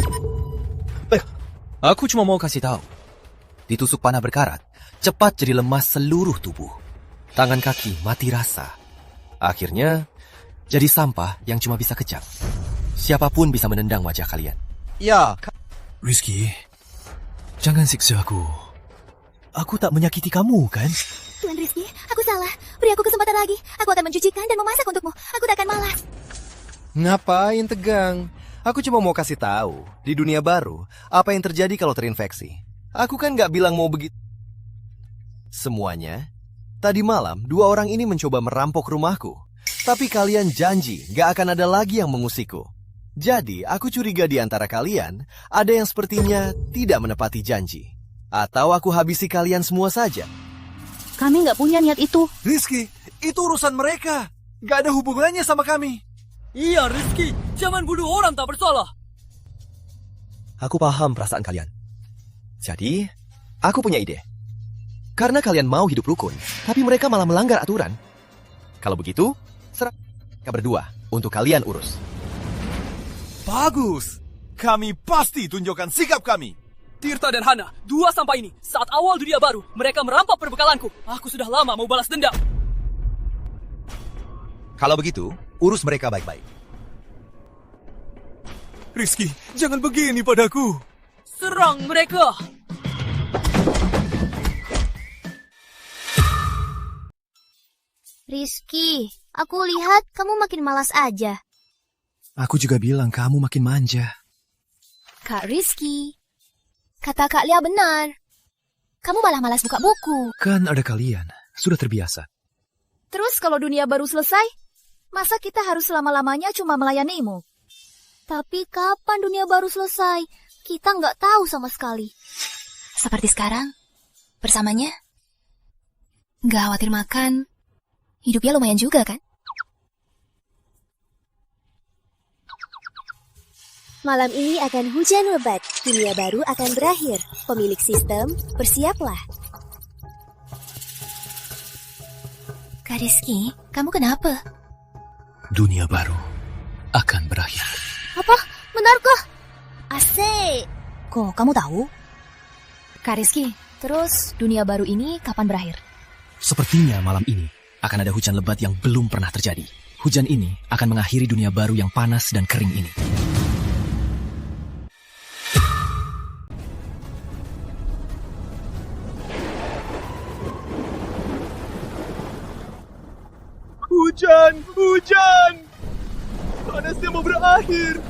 Aku cuma mau kasih tahu. Ditusuk panah berkarat, cepat jadi lemas seluruh tubuh. Tangan kaki mati rasa. Akhirnya, jadi sampah yang cuma bisa kejang. Siapapun bisa menendang wajah kalian. Ya. Rizky, jangan siksa aku. Aku tak menyakiti kamu, kan? Tuan Rizky, aku salah. Beri aku kesempatan lagi. Aku akan mencucikan dan memasak untukmu. Aku tak akan malas. Ngapain tegang? Aku cuma mau kasih tahu, di dunia baru, apa yang terjadi kalau terinfeksi. Aku kan gak bilang mau begitu. Semuanya, tadi malam 2 orang ini mencoba merampok rumahku. Tapi kalian janji gak akan ada lagi yang mengusikku. Jadi, aku curiga di antara kalian, ada yang sepertinya tidak menepati janji. Atau aku habisi kalian semua saja. Kami nggak punya niat itu. Rizky, itu urusan mereka. Gak ada hubungannya sama kami. Iya, Rizky. Jangan bunuh orang tak bersalah. Aku paham perasaan kalian. Jadi, aku punya ide. Karena kalian mau hidup rukun, tapi mereka malah melanggar aturan. Kalau begitu, serah mereka berdua untuk kalian urus. Bagus. Kami pasti tunjukkan sikap kami. Tirta dan Hana, 2 sampai ini. Saat awal dunia baru, mereka merampok perbekalanku. Aku sudah lama mau balas dendam. Kalau begitu, urus mereka baik-baik. Rizky, jangan begini padaku. Serang mereka. Rizky, aku lihat kamu makin malas aja. Aku juga bilang kamu makin manja. Kak Rizky, kata Kak Lia benar. Kamu malah malas buka buku. Kan ada kalian, sudah terbiasa. Terus kalau dunia baru selesai, masa kita harus selama-lamanya cuma melayanimu? Tapi kapan dunia baru selesai? Kita nggak tahu sama sekali. Seperti sekarang, bersamanya. Nggak khawatir makan, hidupnya lumayan juga kan? Malam ini akan hujan lebat. Dunia baru akan berakhir. Pemilik sistem, bersiaplah. Kak Rizky, kamu kenapa? Dunia baru akan berakhir. Apa? Benarkah? Asik. Kok kamu tahu? Kak Rizky, terus dunia baru ini kapan berakhir? Sepertinya malam ini akan ada hujan lebat yang belum pernah terjadi. Hujan ini akan mengakhiri dunia baru yang panas dan kering ini. Hujan! Panasnya mau berakhir.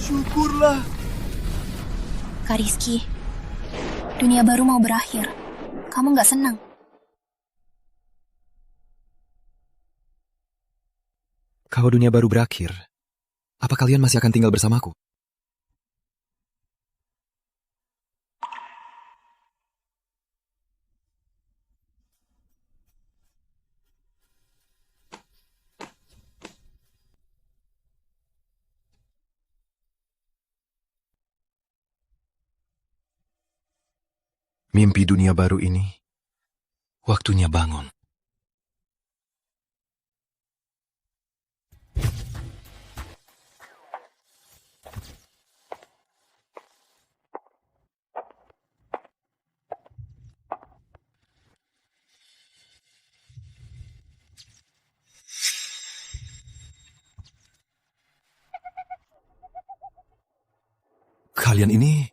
Syukurlah. Kak Rizky, dunia baru mau berakhir. Kamu nggak senang? Kalau dunia baru berakhir, apa kalian masih akan tinggal bersamaku? Mimpi dunia baru ini, waktunya bangun. Kalian ini